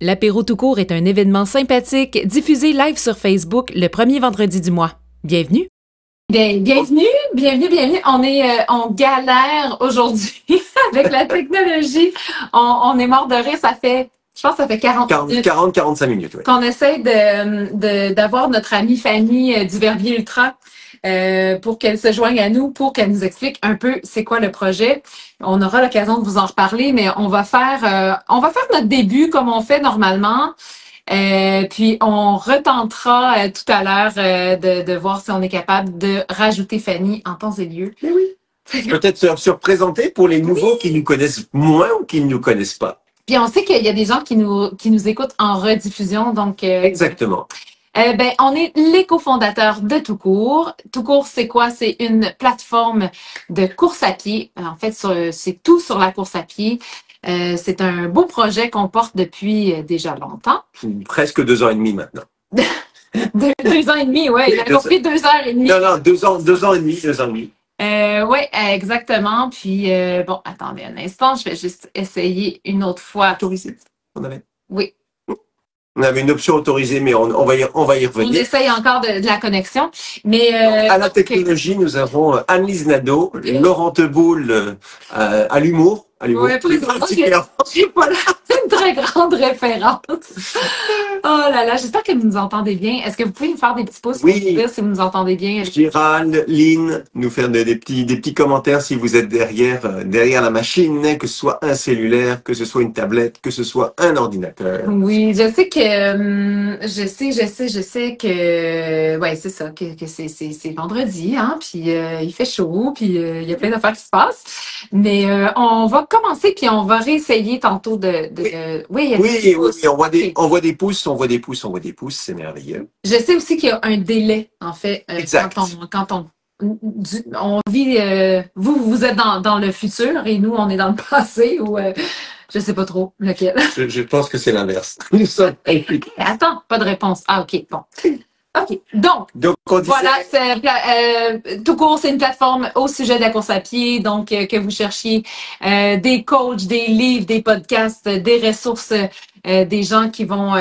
L'apéro tout court est un événement sympathique diffusé live sur Facebook le premier vendredi du mois. Bienvenue! Bienvenue. On galère aujourd'hui avec la technologie. On est mort de rire. Je pense que ça fait 45 minutes, oui. Qu'on essaie d'avoir notre amie Fanny du Verbier Ultra pour qu'elle se joigne à nous, pour qu'elle nous explique un peu c'est quoi le projet. On aura l'occasion de vous en reparler, mais on va faire notre début comme on fait normalement. Puis on retentera tout à l'heure de voir si on est capable de rajouter Fanny en temps et lieu. Mais oui. Peut-être se représenter pour les nouveaux qui nous connaissent moins ou qui ne nous connaissent pas. Puis on sait qu'il y a des gens qui nous écoutent en rediffusion, donc Exactement. On est les cofondateurs de Tout Court. Tout Court, c'est quoi? C'est une plateforme de course à pied. En fait, c'est tout sur la course à pied. C'est un beau projet qu'on porte depuis déjà longtemps. Presque 2 ans et demi maintenant. 2 ans et demi, ouais. Il a compris 2 heures et demie. Non, 2 ans et demi. Oui, exactement. Puis, bon, attendez un instant. Je vais juste essayer une autre fois. Autorisé, on avait? Oui. On avait une option autorisée, mais on va y revenir. On essaye encore de la connexion. Mais à la technologie, nous avons Annelise Nadeau, Laurent Teboul à l'humour. Oui, j'ai pas là une très grande référence. Oh là là, j'espère que vous nous entendez bien. Est-ce que vous pouvez nous faire des petits pouces pour nous dire si vous nous entendez bien? Gérald, Lynn, nous faire des petits commentaires si vous êtes derrière la machine, que ce soit un cellulaire, que ce soit une tablette, que ce soit un ordinateur. Oui, je sais que ouais, c'est ça, que c'est vendredi, hein, puis il fait chaud, puis il y a plein d'affaires qui se passent. Mais on va commencer, puis on va réessayer tantôt Oui, on voit des pouces, c'est merveilleux. Je sais aussi qu'il y a un délai, en fait, quand on vit, vous êtes dans le futur et nous, on est dans le passé ou je sais pas trop lequel. Je pense que c'est l'inverse. Nous sommes Attends, pas de réponse. Ah, OK, bon. OK. Donc voilà, Tout Court, c'est une plateforme au sujet de la course à pied. Donc, que vous cherchiez des coachs, des livres, des podcasts, des ressources, des gens qui vont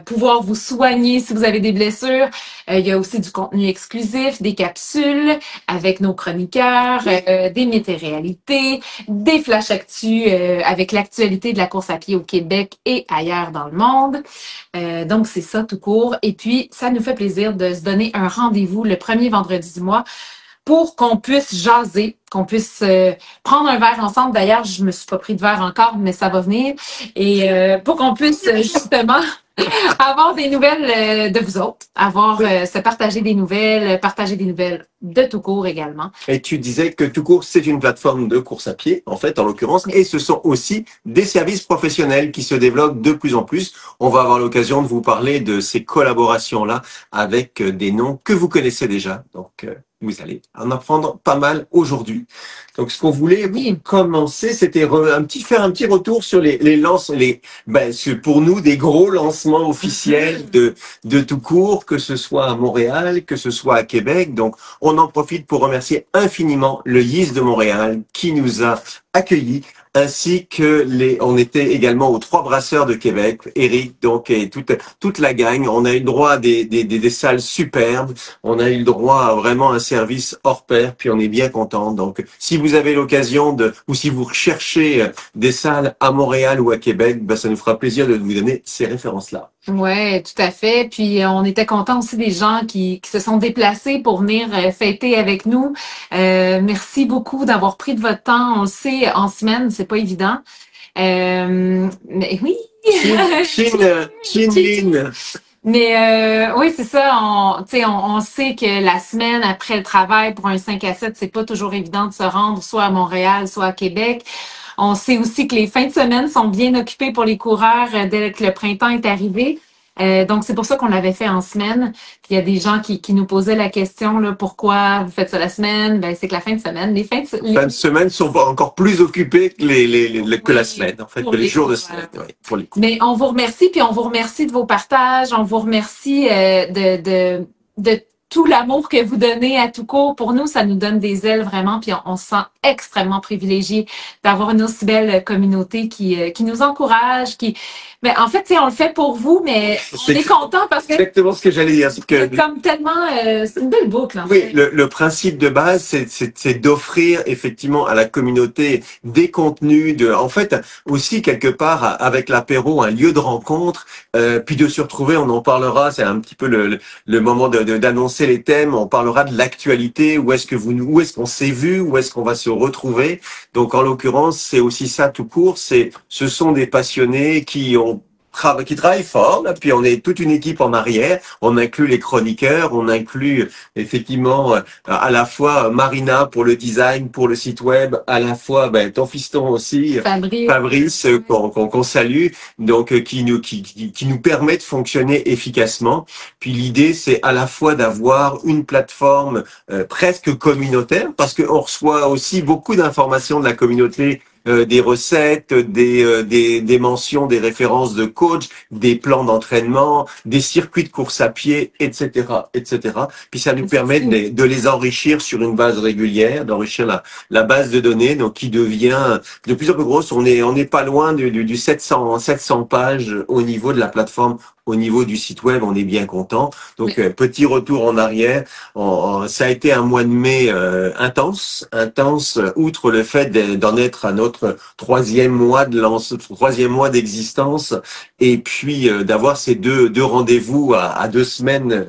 pouvoir vous soigner si vous avez des blessures. Il y a aussi du contenu exclusif, des capsules avec nos chroniqueurs, des météréalités, des flash actu avec l'actualité de la course à pied au Québec et ailleurs dans le monde. Donc, c'est ça, Tout Court. Et puis, ça nous fait plaisir de se donner un rendez-vous le premier vendredi du mois pour qu'on puisse jaser, qu'on puisse prendre un verre ensemble. D'ailleurs, je me suis pas pris de verre encore, mais ça va venir. Et pour qu'on puisse justement avoir des nouvelles de vous autres, se partager des nouvelles, partager des nouvelles de Tout Court également. Et tu disais que Tout Court, c'est une plateforme de course à pied, en fait, en l'occurrence, et ce sont aussi des services professionnels qui se développent de plus en plus. On va avoir l'occasion de vous parler de ces collaborations-là avec des noms que vous connaissez déjà. Donc, vous allez en apprendre pas mal aujourd'hui. Donc, ce qu'on voulait commencer, c'était faire un petit retour sur pour nous, des gros lancements officiels de Tout Court, que ce soit à Montréal, que ce soit à Québec. Donc, on en profite pour remercier infiniment le YIS de Montréal qui nous a accueillis, ainsi que on était également aux 3 brasseurs de Québec, Eric, donc, et toute la gang. On a eu le droit à des salles superbes. On a eu le droit à vraiment un service hors pair, puis on est bien content. Donc, si vous avez l'occasion ou si vous recherchez des salles à Montréal ou à Québec, ça nous fera plaisir de vous donner ces références-là. Ouais, tout à fait. Puis on était contents aussi des gens qui se sont déplacés pour venir fêter avec nous. Merci beaucoup d'avoir pris de votre temps. On le sait, en semaine, c'est pas évident. Mais oui. Chin. Mais oui, c'est ça. On sait que la semaine après le travail pour un 5 à 7, c'est pas toujours évident de se rendre soit à Montréal, soit à Québec. On sait aussi que les fins de semaine sont bien occupées pour les coureurs dès que le printemps est arrivé. Donc, c'est pour ça qu'on l'avait fait en semaine. Puis, il y a des gens qui nous posaient la question, là, pourquoi vous faites ça la semaine? Ben, c'est que la fin de semaine, les fins de semaine sont encore plus occupées que la semaine, en fait, que les jours de semaine. Oui, pour les coups. Mais on vous remercie, puis on vous remercie de vos partages. On vous remercie de tout l'amour que vous donnez à tout court. Pour nous, ça nous donne des ailes vraiment, puis on se sent extrêmement privilégié d'avoir une aussi belle communauté qui nous encourage, mais en fait, on le fait pour vous, mais on est content parce que exactement ce que j'allais dire. C'est comme tellement, c'est une belle boucle. Oui, le principe de base, c'est d'offrir effectivement à la communauté des contenus, en fait aussi quelque part avec l'apéro un lieu de rencontre, puis de se retrouver. On en parlera. C'est un petit peu le moment d'annoncer les thèmes. On parlera de l'actualité. Où est-ce qu'on s'est vu, où est-ce qu'on va se retrouver. Donc en l'occurrence, c'est aussi ça tout court. Ce sont des passionnés qui travaillent fort, là, puis on est toute une équipe en arrière, on inclut les chroniqueurs, on inclut effectivement à la fois Marina pour le design, pour le site web, à la fois ton fiston aussi, Fabrice qu'on salue, donc qui nous permet de fonctionner efficacement. Puis l'idée c'est à la fois d'avoir une plateforme presque communautaire, parce qu'on reçoit aussi beaucoup d'informations de la communauté, des recettes, des mentions, des références de coach, des plans d'entraînement, des circuits de course à pied, etc., etc. Puis ça nous permet de les enrichir sur une base régulière, d'enrichir la base de données, donc qui devient de plus en plus grosse. On n'est pas loin du 700 pages au niveau de la plateforme. Au niveau du site web, on est bien content. Donc, petit retour en arrière. Ça a été un mois de mai intense, outre le fait d'en être à notre troisième mois d'existence, et puis d'avoir ces deux rendez-vous à 2 semaines,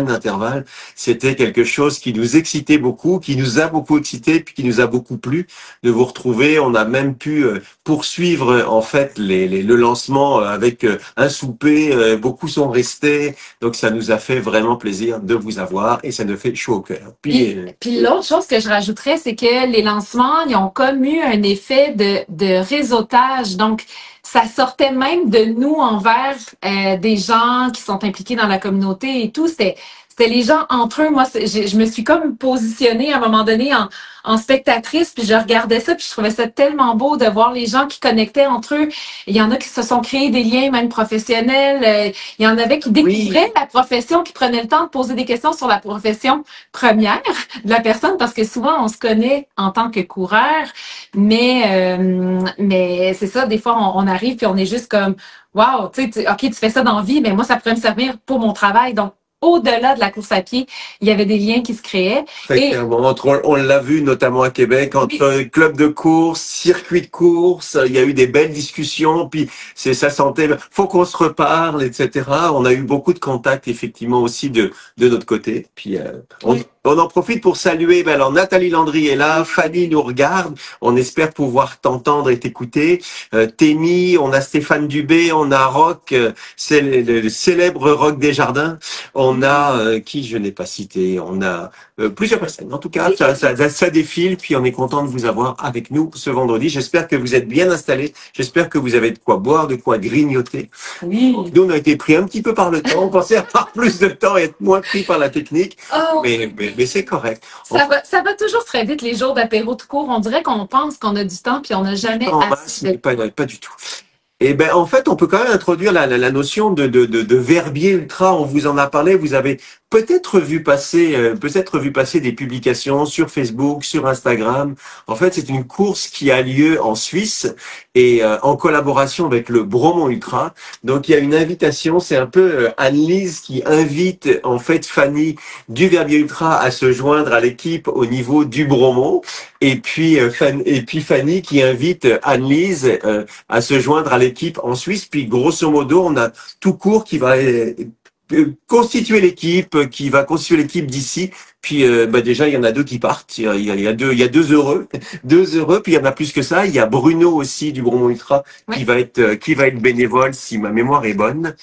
d'intervalle. C'était quelque chose qui nous excitait beaucoup, qui nous a beaucoup excité, puis qui nous a beaucoup plu de vous retrouver. On a même pu poursuivre en fait le lancement avec un souper. Beaucoup sont restés, donc ça nous a fait vraiment plaisir de vous avoir et ça nous fait chaud au cœur. Puis l'autre chose que je rajouterais, c'est que les lancements, ils ont comme eu un effet de réseautage. Donc, ça sortait même de nous envers des gens qui sont impliqués dans la communauté et tout. C'était les gens entre eux. Moi, je me suis comme positionnée à un moment donné en spectatrice, puis je regardais ça, puis je trouvais ça tellement beau de voir les gens qui connectaient entre eux. Il y en a qui se sont créés des liens même professionnels. Il y en avait qui découvraient la profession, qui prenaient le temps de poser des questions sur la profession première de la personne, parce que souvent, on se connaît en tant que coureur, mais c'est ça, des fois, on arrive, puis on est juste comme, wow, tu sais, OK, tu fais ça dans la vie, mais moi, ça pourrait me servir pour mon travail. Donc, au-delà de la course à pied, il y avait des liens qui se créaient. On l'a vu notamment à Québec, entre club de course, circuit de course, il y a eu des belles discussions, puis ça sentait, faut qu'on se reparle, etc. On a eu beaucoup de contacts, effectivement, aussi de notre côté. Puis on en profite pour saluer, alors Nathalie Landry est là, Fanny nous regarde, on espère pouvoir t'entendre et t'écouter. Témy, on a Stéphane Dubé, on a Rock, c'est le célèbre Rock Desjardins. On a, qui je n'ai pas cité, on a plusieurs personnes. En tout cas, ça défile, puis on est content de vous avoir avec nous ce vendredi. J'espère que vous êtes bien installés, j'espère que vous avez de quoi boire, de quoi grignoter. Oui. Nous, on a été pris un petit peu par le temps, on pensait avoir plus de temps et être moins pris par la technique, mais c'est correct. Ça va toujours très vite, les jours d'apéro de cours. On dirait qu'on pense qu'on a du temps, puis on n'a jamais assez. Pas du tout. Et en fait, on peut quand même introduire la notion de verbier ultra. On vous en a parlé. Vous avez peut-être vu passer des publications sur Facebook, sur Instagram. En fait, c'est une course qui a lieu en Suisse et en collaboration avec le Bromont Ultra. Donc, il y a une invitation. C'est un peu Anne-Lise qui invite en fait Fanny du Verbier Ultra à se joindre à l'équipe au niveau du Bromont. Et puis Fanny qui invite Anne-Lise à se joindre à l'équipe en Suisse. Puis grosso modo, on a tout court qui va constituer l'équipe d'ici. Puis déjà il y en a 2 qui partent. Il y a 2 heureux, Puis il y en a plus que ça. Il y a Bruno aussi du Bromont Ultra qui va être bénévole si ma mémoire est bonne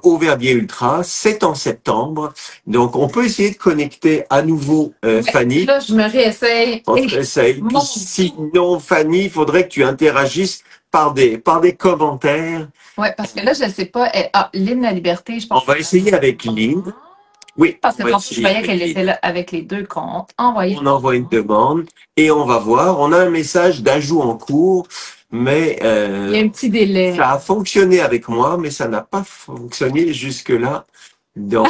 au Verbier Ultra. C'est en septembre. Donc on peut essayer de connecter à nouveau Fanny. Là je me réessaye. On essaye. Puis sinon Fanny, il faudrait que tu interagisses par des commentaires. Ouais, parce que là je ne sais pas. Lynn La Liberté, je pense. On va essayer avec Lynn. Oui. Parce que je voyais qu'elle était là avec les 2 comptes. On envoie une demande et on va voir. On a un message d'ajout en cours, mais il y a un petit délai. Ça a fonctionné avec moi, mais ça n'a pas fonctionné jusque-là. Donc,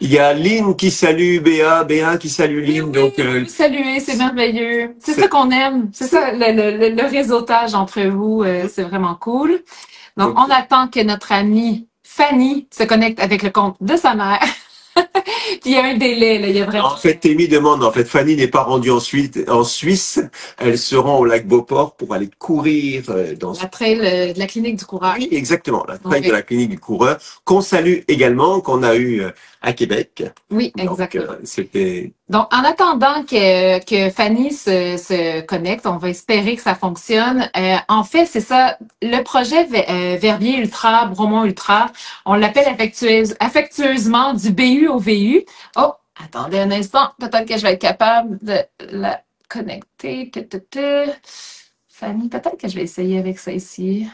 Il y a Lynn qui salue Béa, Béa qui salue Lynn. Oui, donc, saluez, c'est merveilleux. C'est ça qu'on aime. C'est ça, le réseautage entre vous, c'est vraiment cool. Donc, on attend que notre amie Fanny se connecte avec le compte de sa mère. Puis il y a un délai, là, il y a vraiment... En fait, Témi demande, Fanny n'est pas rendue en Suisse. Elles seront au lac Beauport pour aller courir dans... La trail de la clinique du coureur. Oui, exactement, la trail de la clinique du coureur, qu'on salue également, qu'on a eu à Québec. Oui, exactement. Donc, en attendant que Fanny se connecte, on va espérer que ça fonctionne. En fait, c'est ça, le projet Verbier Ultra, Bromont Ultra, on l'appelle affectueusement du BU au VU. Oh, attendez un instant, peut-être que je vais être capable de la connecter. Fanny, peut-être que je vais essayer avec ça ici.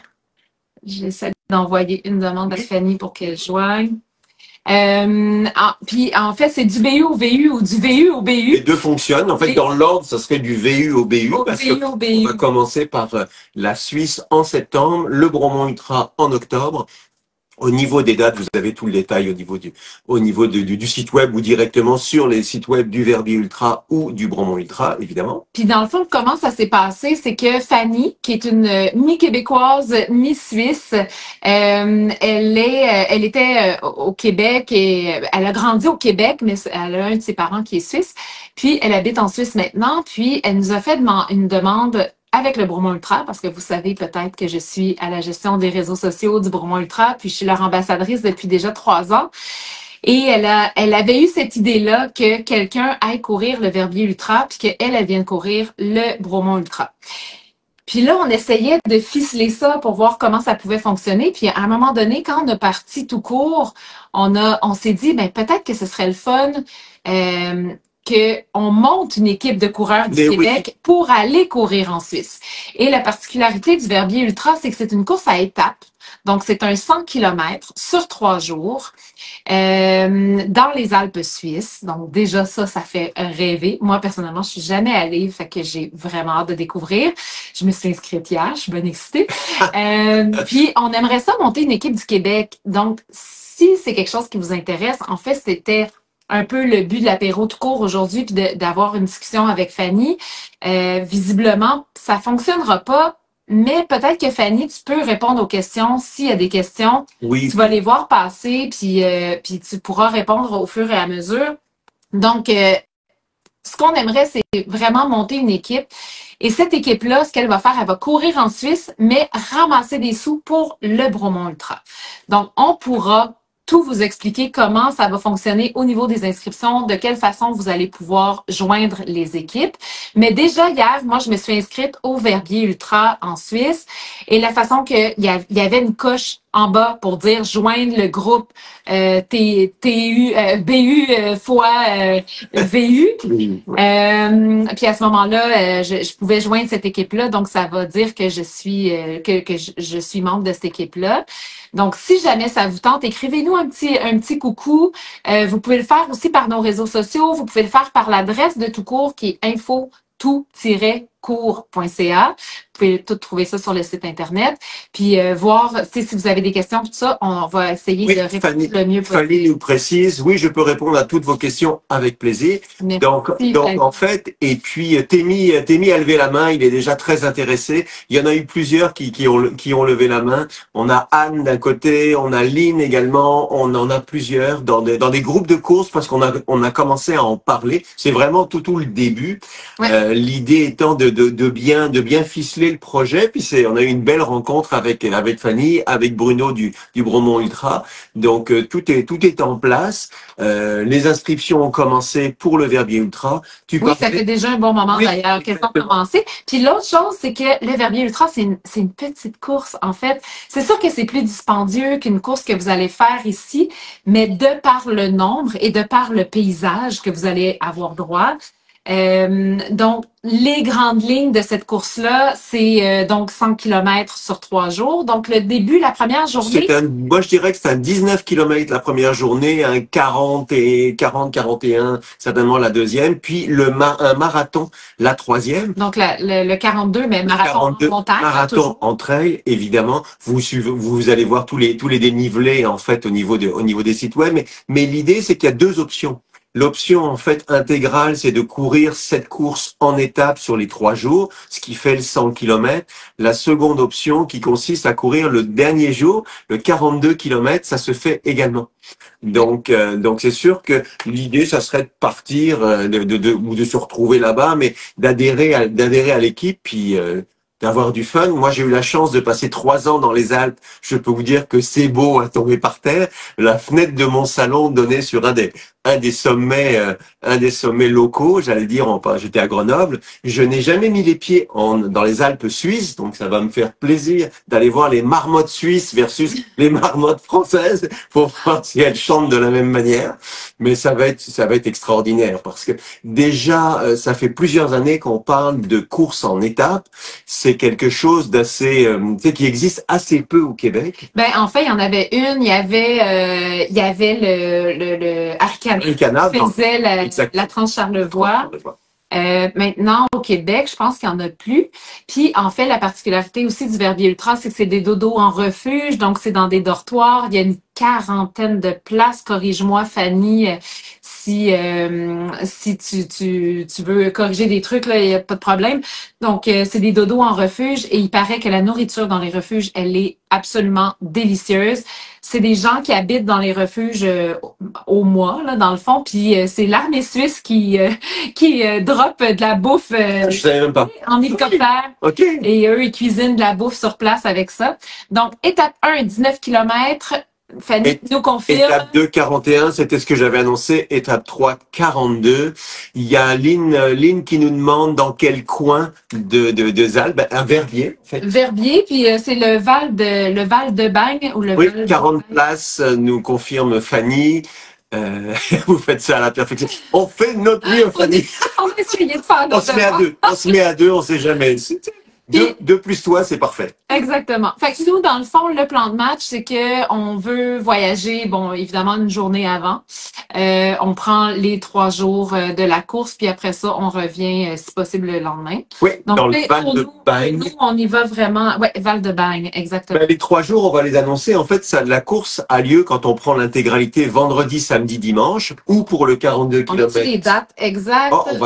J'essaie d'envoyer une demande à Fanny pour qu'elle joigne. Puis en fait, c'est du BU au VU ou du VU au BU. Les deux fonctionnent. En fait, dans l'ordre, ça serait du VU au BU. Parce qu'on va commencer par la Suisse en septembre, le Bromont Ultra en octobre. Au niveau des dates, vous avez tout le détail au niveau du site web ou directement sur les sites web du Verbier Ultra ou du Bromont Ultra, évidemment. Puis dans le fond, comment ça s'est passé, c'est que Fanny, qui est une mi-québécoise, mi-suisse, elle était au Québec et elle a grandi au Québec, mais elle a un de ses parents qui est suisse. Puis elle habite en Suisse maintenant. Puis elle nous a fait une demande avec le Bromont Ultra, parce que vous savez peut-être que je suis à la gestion des réseaux sociaux du Bromont Ultra, puis je suis leur ambassadrice depuis déjà 3 ans. Et elle avait eu cette idée-là que quelqu'un aille courir le Verbier Ultra, puis qu'elle vienne courir le Bromont Ultra. Puis là, on essayait de ficeler ça pour voir comment ça pouvait fonctionner. Puis à un moment donné, quand on a parti tout court, on s'est dit, ben peut-être que ce serait le fun qu'on monte une équipe de coureurs du Québec pour aller courir en Suisse. Et la particularité du Verbier Ultra, c'est que c'est une course à étapes. Donc, c'est un 100 km sur 3 jours dans les Alpes suisses. Donc, déjà, ça fait rêver. Moi, personnellement, je suis jamais allée, fait que j'ai vraiment hâte de découvrir. Je me suis inscrite hier, je suis bien excitée. Puis, on aimerait ça monter une équipe du Québec. Donc, si c'est quelque chose qui vous intéresse, en fait, c'était un peu le but de l'apéro tout court aujourd'hui, puis d'avoir une discussion avec Fanny. Visiblement, ça fonctionnera pas, mais peut-être que Fanny, tu peux répondre aux questions. S'il y a des questions, tu vas les voir passer, puis tu pourras répondre au fur et à mesure. Donc, ce qu'on aimerait, c'est vraiment monter une équipe. Et cette équipe-là, ce qu'elle va faire, elle va courir en Suisse, mais ramasser des sous pour le Bromont Ultra. Donc, on pourra tout vous expliquer comment ça va fonctionner au niveau des inscriptions, de quelle façon vous allez pouvoir joindre les équipes. Mais déjà hier, moi, je me suis inscrite au Verbier Ultra en Suisse et la façon qu'il y avait une coche en bas pour dire joindre le groupe BU fois VU. Puis à ce moment-là, je pouvais joindre cette équipe-là, donc ça va dire que je suis je suis membre de cette équipe-là. Donc, si jamais ça vous tente, écrivez-nous un petit coucou. Vous pouvez le faire aussi par nos réseaux sociaux. Vous pouvez le faire par l'adresse de Tout Court qui est info-tout-court.ca. Vous pouvez tout trouver ça sur le site Internet. Puis voir si vous avez des questions, tout ça, on va essayer de répondre le mieux possible. Fanny nous précise, oui, je peux répondre à toutes vos questions avec plaisir. Merci, donc en fait, et puis Témi a levé la main, il est déjà très intéressé. Il y en a eu plusieurs qui ont levé la main. On a Anne d'un côté, on a Lynn également, on en a plusieurs dans des groupes de courses parce qu'on a commencé à en parler. C'est vraiment tout le début. Ouais. L'idée étant de bien ficeler le projet, puis on a eu une belle rencontre avec Fanny, avec Bruno du Bromont Ultra. Donc tout est en place. Les inscriptions ont commencé pour le Verbier Ultra. Ça fait déjà un bon moment d'ailleurs qu'elles ont commencé. Puis l'autre chose, c'est que le Verbier Ultra, c'est une petite course en fait. C'est sûr que c'est plus dispendieux qu'une course que vous allez faire ici, mais de par le nombre et de par le paysage que vous allez avoir droit, Donc, les grandes lignes de cette course-là, c'est donc 100 km sur 3 jours. Donc, le début, la première journée... Moi, je dirais que c'est un 19 km la première journée, un 41, certainement la deuxième, puis un marathon la troisième. Donc, le 42, mais marathon en montagne. Marathon en trail, évidemment. Vous allez voir tous les dénivelés, en fait, au niveau des sites web. Mais l'idée, c'est qu'il y a deux options. L'option, en fait, intégrale, c'est de courir cette course en étapes sur les 3 jours, ce qui fait le 100 km. La seconde option, qui consiste à courir le dernier jour, le 42 km, ça se fait également. Donc c'est sûr que l'idée, ça serait de partir, ou de se retrouver là-bas, mais d'adhérer à l'équipe, puis d'avoir du fun. Moi, j'ai eu la chance de passer 3 ans dans les Alpes. Je peux vous dire que c'est beau à tomber par terre. La fenêtre de mon salon donnait sur un des sommets locaux. J'allais dire, j'étais à Grenoble. Je n'ai jamais mis les pieds dans les Alpes suisses, donc ça va me faire plaisir d'aller voir les marmottes suisses versus les marmottes françaises pour voir si elles chantent de la même manière. Mais ça va être extraordinaire parce que déjà, ça fait plusieurs années qu'on parle de course en étapes. C'est quelque chose d'assez, qui existe assez peu au Québec. Ben en fait, il y en avait une. Il y avait le Arcana qui faisait la Trans-Charlevoix. Maintenant, au Québec, je pense qu'il n'y en a plus. Puis, en fait, la particularité aussi du Verbier Ultra, c'est que c'est des dodos en refuge. Donc, c'est dans des dortoirs. Il y a une 40aine de places. Corrige-moi, Fanny, si tu veux corriger des trucs, là, il n'y a pas de problème. Donc, c'est des dodos en refuge et il paraît que la nourriture dans les refuges, elle est absolument délicieuse. C'est des gens qui habitent dans les refuges au mois, là, dans le fond. Puis, c'est l'armée suisse qui drop de la bouffe je savais même pas. en hélicoptère. Okay. Et eux, ils cuisinent de la bouffe sur place avec ça. Donc, étape 1, 19 km. Fanny nous confirme. Étape 2, 41, c'était ce que j'avais annoncé. Étape 3, 42. Il y a Lynn qui nous demande dans quel coin de Alpes, un Verbier, en fait. Verbier, puis c'est le Val de Bagne ou le oui, Val 40 places, nous confirme Fanny. Vous faites ça à la perfection. On fait notre mieux, Fanny. On va essayer de faire notre On se met à deux, on sait jamais. Deux plus toi, c'est parfait. Exactement. Fait que nous, dans le fond, le plan de match, c'est que on veut voyager, bon, évidemment, une journée avant. On prend les 3 jours de la course, puis après ça, on revient, si possible, le lendemain. Oui, donc, dans le Val de Bagne. Nous, on y va vraiment, ouais, Val de Bagne, exactement. Ben, les 3 jours, on va les annoncer. En fait, la course a lieu quand on prend l'intégralité vendredi, samedi, dimanche, ou pour le 42 km. On a les dates exactes. Oh, on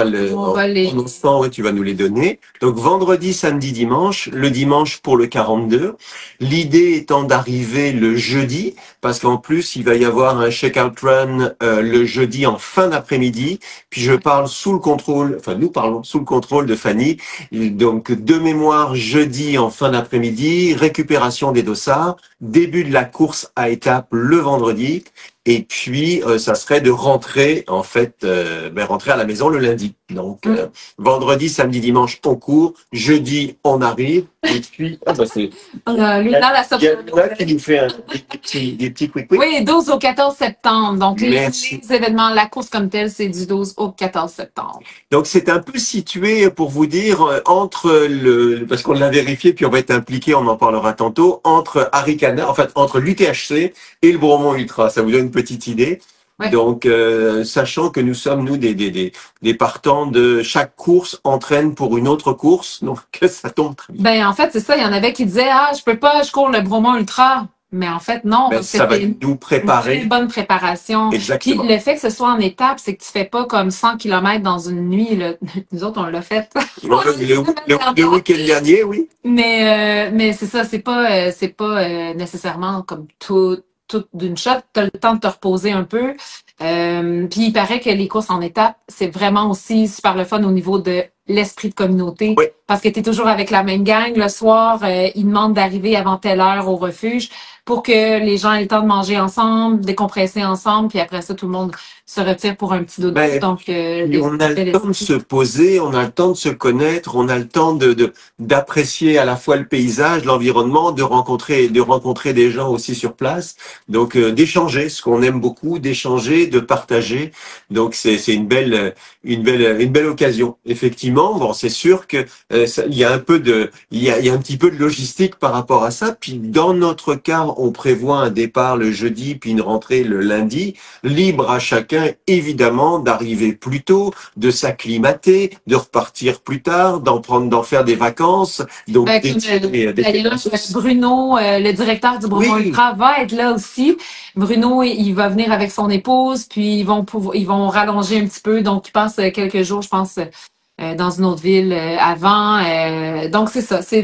va les... En instant, ouais, tu vas nous les donner. Donc, vendredi, samedi, dimanche. Le dimanche pour le 42. L'idée étant d'arriver le jeudi, parce qu'en plus, il va y avoir un check-out run le jeudi en fin d'après-midi. Puis je parle sous le contrôle, enfin nous parlons sous le contrôle de Fanny. Donc de mémoire, jeudi en fin d'après-midi, récupération des dossards, début de la course à étapes le vendredi. Et puis, ça serait de rentrer, en fait, rentrer à la maison le lundi. Donc, vendredi, samedi, dimanche, on court. Jeudi, on arrive. Et puis, c'est... Luna qui nous fait des petits quick. Oui, 12 au 14 septembre. Donc, les événements, la course comme telle, c'est du 12 au 14 septembre. Donc, c'est un peu situé, pour vous dire, parce qu'on l'a vérifié, puis on va être impliqué, on en parlera tantôt, entre Arikana, en fait, entre l'UTHC et le Bromont Ultra. Ça vous donne une petite idée. Ouais. Donc, sachant que nous sommes, nous, des partants de chaque course entraîne pour une autre course, donc ça tombe très bien. Ben, en fait, c'est ça. Il y en avait qui disaient, je cours le Bromont Ultra. Mais en fait, non. Ça va nous préparer. Une très bonne préparation. Exactement. Puis le fait que ce soit en étapes, c'est que tu fais pas comme 100 km dans une nuit. Là. Nous autres, on l'a fait. Le week-end dernier, oui. Mais c'est ça, c'est pas nécessairement comme tout d'une shot. Tu as le temps de te reposer un peu. Puis il paraît que les courses en étapes, c'est vraiment aussi super le fun au niveau de l'esprit de communauté. Oui. Parce que tu es toujours avec la même gang. Le soir, ils demandent d'arriver avant telle heure au refuge pour que les gens aient le temps de manger ensemble, décompresser ensemble, puis après ça, tout le monde se retire pour un petit dodo. Donc, on a le temps de se poser, on a le temps de se connaître, on a le temps d'apprécier à la fois le paysage, l'environnement, de rencontrer des gens aussi sur place. Donc, d'échanger, ce qu'on aime beaucoup, d'échanger, de partager. Donc, c'est une belle occasion. Effectivement, bon, c'est sûr que il y a un petit peu de logistique par rapport à ça. Puis, dans notre cas, on prévoit un départ le jeudi, puis une rentrée le lundi. Libre à chacun, évidemment, d'arriver plus tôt, de s'acclimater, de repartir plus tard, d'en faire des vacances. Donc, d'ailleurs, Bruno, le directeur du Bromont Ultra, va être là aussi. Bruno, il va venir avec son épouse, puis ils vont rallonger un petit peu. Donc, ils passent quelques jours, je pense, dans une autre ville avant. Donc, c'est ça. C'est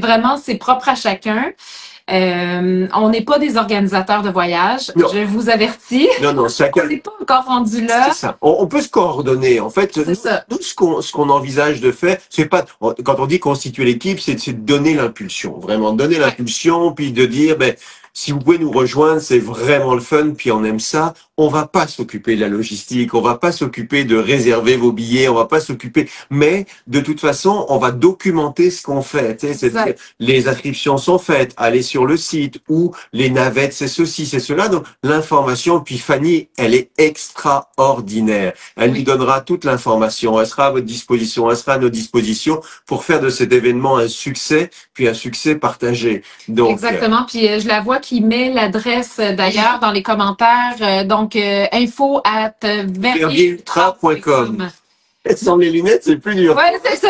propre à chacun. On n'est pas des organisateurs de voyage, non. Je vous avertis. Non, chacun. On n'est pas encore rendu là. C'est ça. On peut se coordonner. En fait, nous, ce qu'on envisage de faire, c'est pas, quand on dit constituer l'équipe, c'est de donner l'impulsion. Vraiment, donner l'impulsion, puis de dire, si vous pouvez nous rejoindre, c'est vraiment le fun, puis on aime ça. On va pas s'occuper de la logistique, on va pas s'occuper de réserver vos billets, on va pas s'occuper, mais de toute façon, on va documenter ce qu'on fait. Tu sais, les inscriptions sont faites, allez sur le site, ou les navettes, c'est ceci, c'est cela. Donc, l'information, puis Fanny, elle est extraordinaire. Elle nous donnera toute l'information, elle sera à votre disposition, elle sera à nos dispositions pour faire de cet événement un succès, puis un succès partagé. Donc, exactement, puis je la vois qui met l'adresse d'ailleurs dans les commentaires, donc info@verbiultra.com. Sans les lunettes, c'est plus dur. Ouais, c'est ça.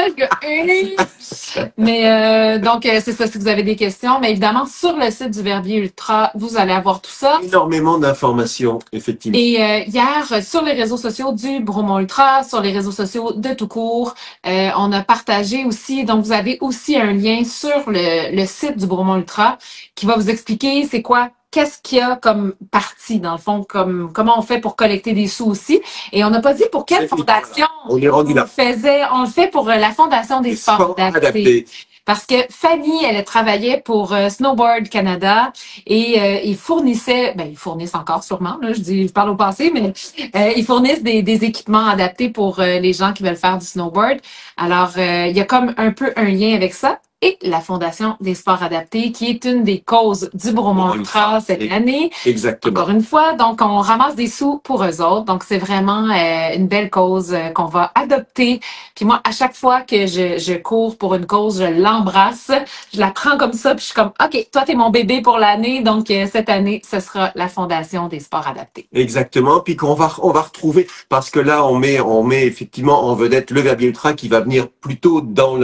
Mais donc, c'est ça, si vous avez des questions. Mais évidemment, sur le site du Verbier Ultra, vous allez avoir tout ça. Énormément d'informations, effectivement. Et hier, sur les réseaux sociaux du Bromont Ultra, sur les réseaux sociaux de tout court, on a partagé aussi, donc vous avez aussi un lien sur le site du Bromont Ultra qui va vous expliquer c'est quoi, qu'est-ce qu'il y a comme partie, dans le fond, comment on fait pour collecter des sous aussi. Et on n'a pas dit pour quelle fondation on est rendu là. On le fait pour la Fondation des sports adaptés. Parce que Fanny, elle travaillait pour Snowboard Canada et ils fournissaient, ils fournissent encore sûrement, là, je parle au passé, mais ils fournissent des équipements adaptés pour les gens qui veulent faire du snowboard. Alors, il y a comme un peu un lien avec ça. Et la Fondation des sports adaptés, qui est une des causes du Bromont Ultra cette année. Exactement. Encore une fois, donc on ramasse des sous pour eux autres. Donc c'est vraiment une belle cause qu'on va adopter. Puis moi, à chaque fois que je cours pour une cause, je l'embrasse. Je la prends comme ça, puis je suis comme, OK, toi, t'es mon bébé pour l'année. Donc cette année, ce sera la Fondation des sports adaptés. Exactement. Puis qu'on va retrouver, parce que là, on met effectivement en vedette le Verbier Ultra qui va venir plutôt dans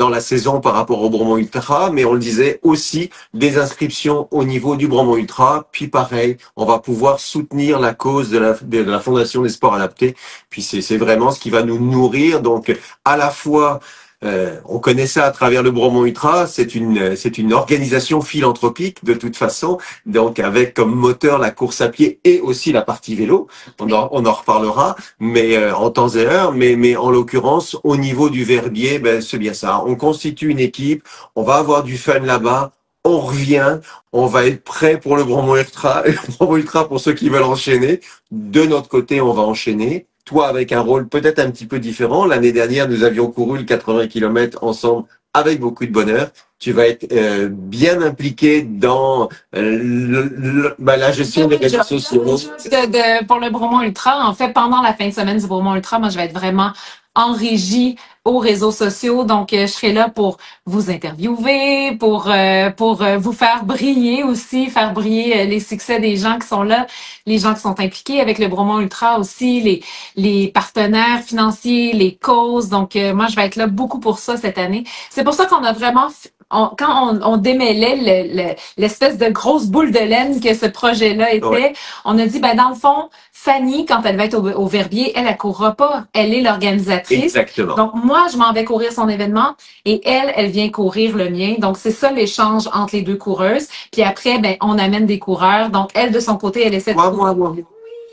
la saison par rapport au Bromont Ultra, mais on le disait aussi des inscriptions au niveau du Bromont Ultra. Puis pareil, on va pouvoir soutenir la cause de la Fondation des sports adaptés. Puis c'est vraiment ce qui va nous nourrir. Donc à la fois on connaît ça à travers le Bromont Ultra, c'est une organisation philanthropique de toute façon, donc avec comme moteur la course à pied et aussi la partie vélo. On en reparlera, mais en temps et heure. Mais en l'occurrence, au niveau du Verbier, c'est bien ça. On constitue une équipe, on va avoir du fun là-bas. On revient, on va être prêt pour le Bromont Ultra, et le Bromont Ultra pour ceux qui veulent enchaîner. De notre côté, on va enchaîner. Toi, avec un rôle peut-être un petit peu différent. L'année dernière, nous avions couru le 80 km ensemble avec beaucoup de bonheur. Tu vas être bien impliqué dans la gestion des réseaux sociaux. Pour le Bromont Ultra, en fait, pendant la fin de semaine du Bromont Ultra, moi, je vais être vraiment en régie aux réseaux sociaux. Donc, je serai là pour vous interviewer, pour vous faire briller aussi, faire briller les succès des gens qui sont là, les gens qui sont impliqués avec le Bromont Ultra aussi, les partenaires financiers, les causes. Donc, moi, je vais être là beaucoup pour ça cette année. C'est pour ça qu'on a vraiment... Quand on démêlait l'espèce de grosse boule de laine que ce projet-là était, on a dit, dans le fond, Fanny, quand elle va être au Verbier, elle courra pas. Elle est l'organisatrice. Exactement. Donc, moi, je m'en vais courir son événement et elle vient courir le mien. Donc, c'est ça l'échange entre les deux coureuses. Puis après, on amène des coureurs. Donc, elle, de son côté, elle essaie de... Moi.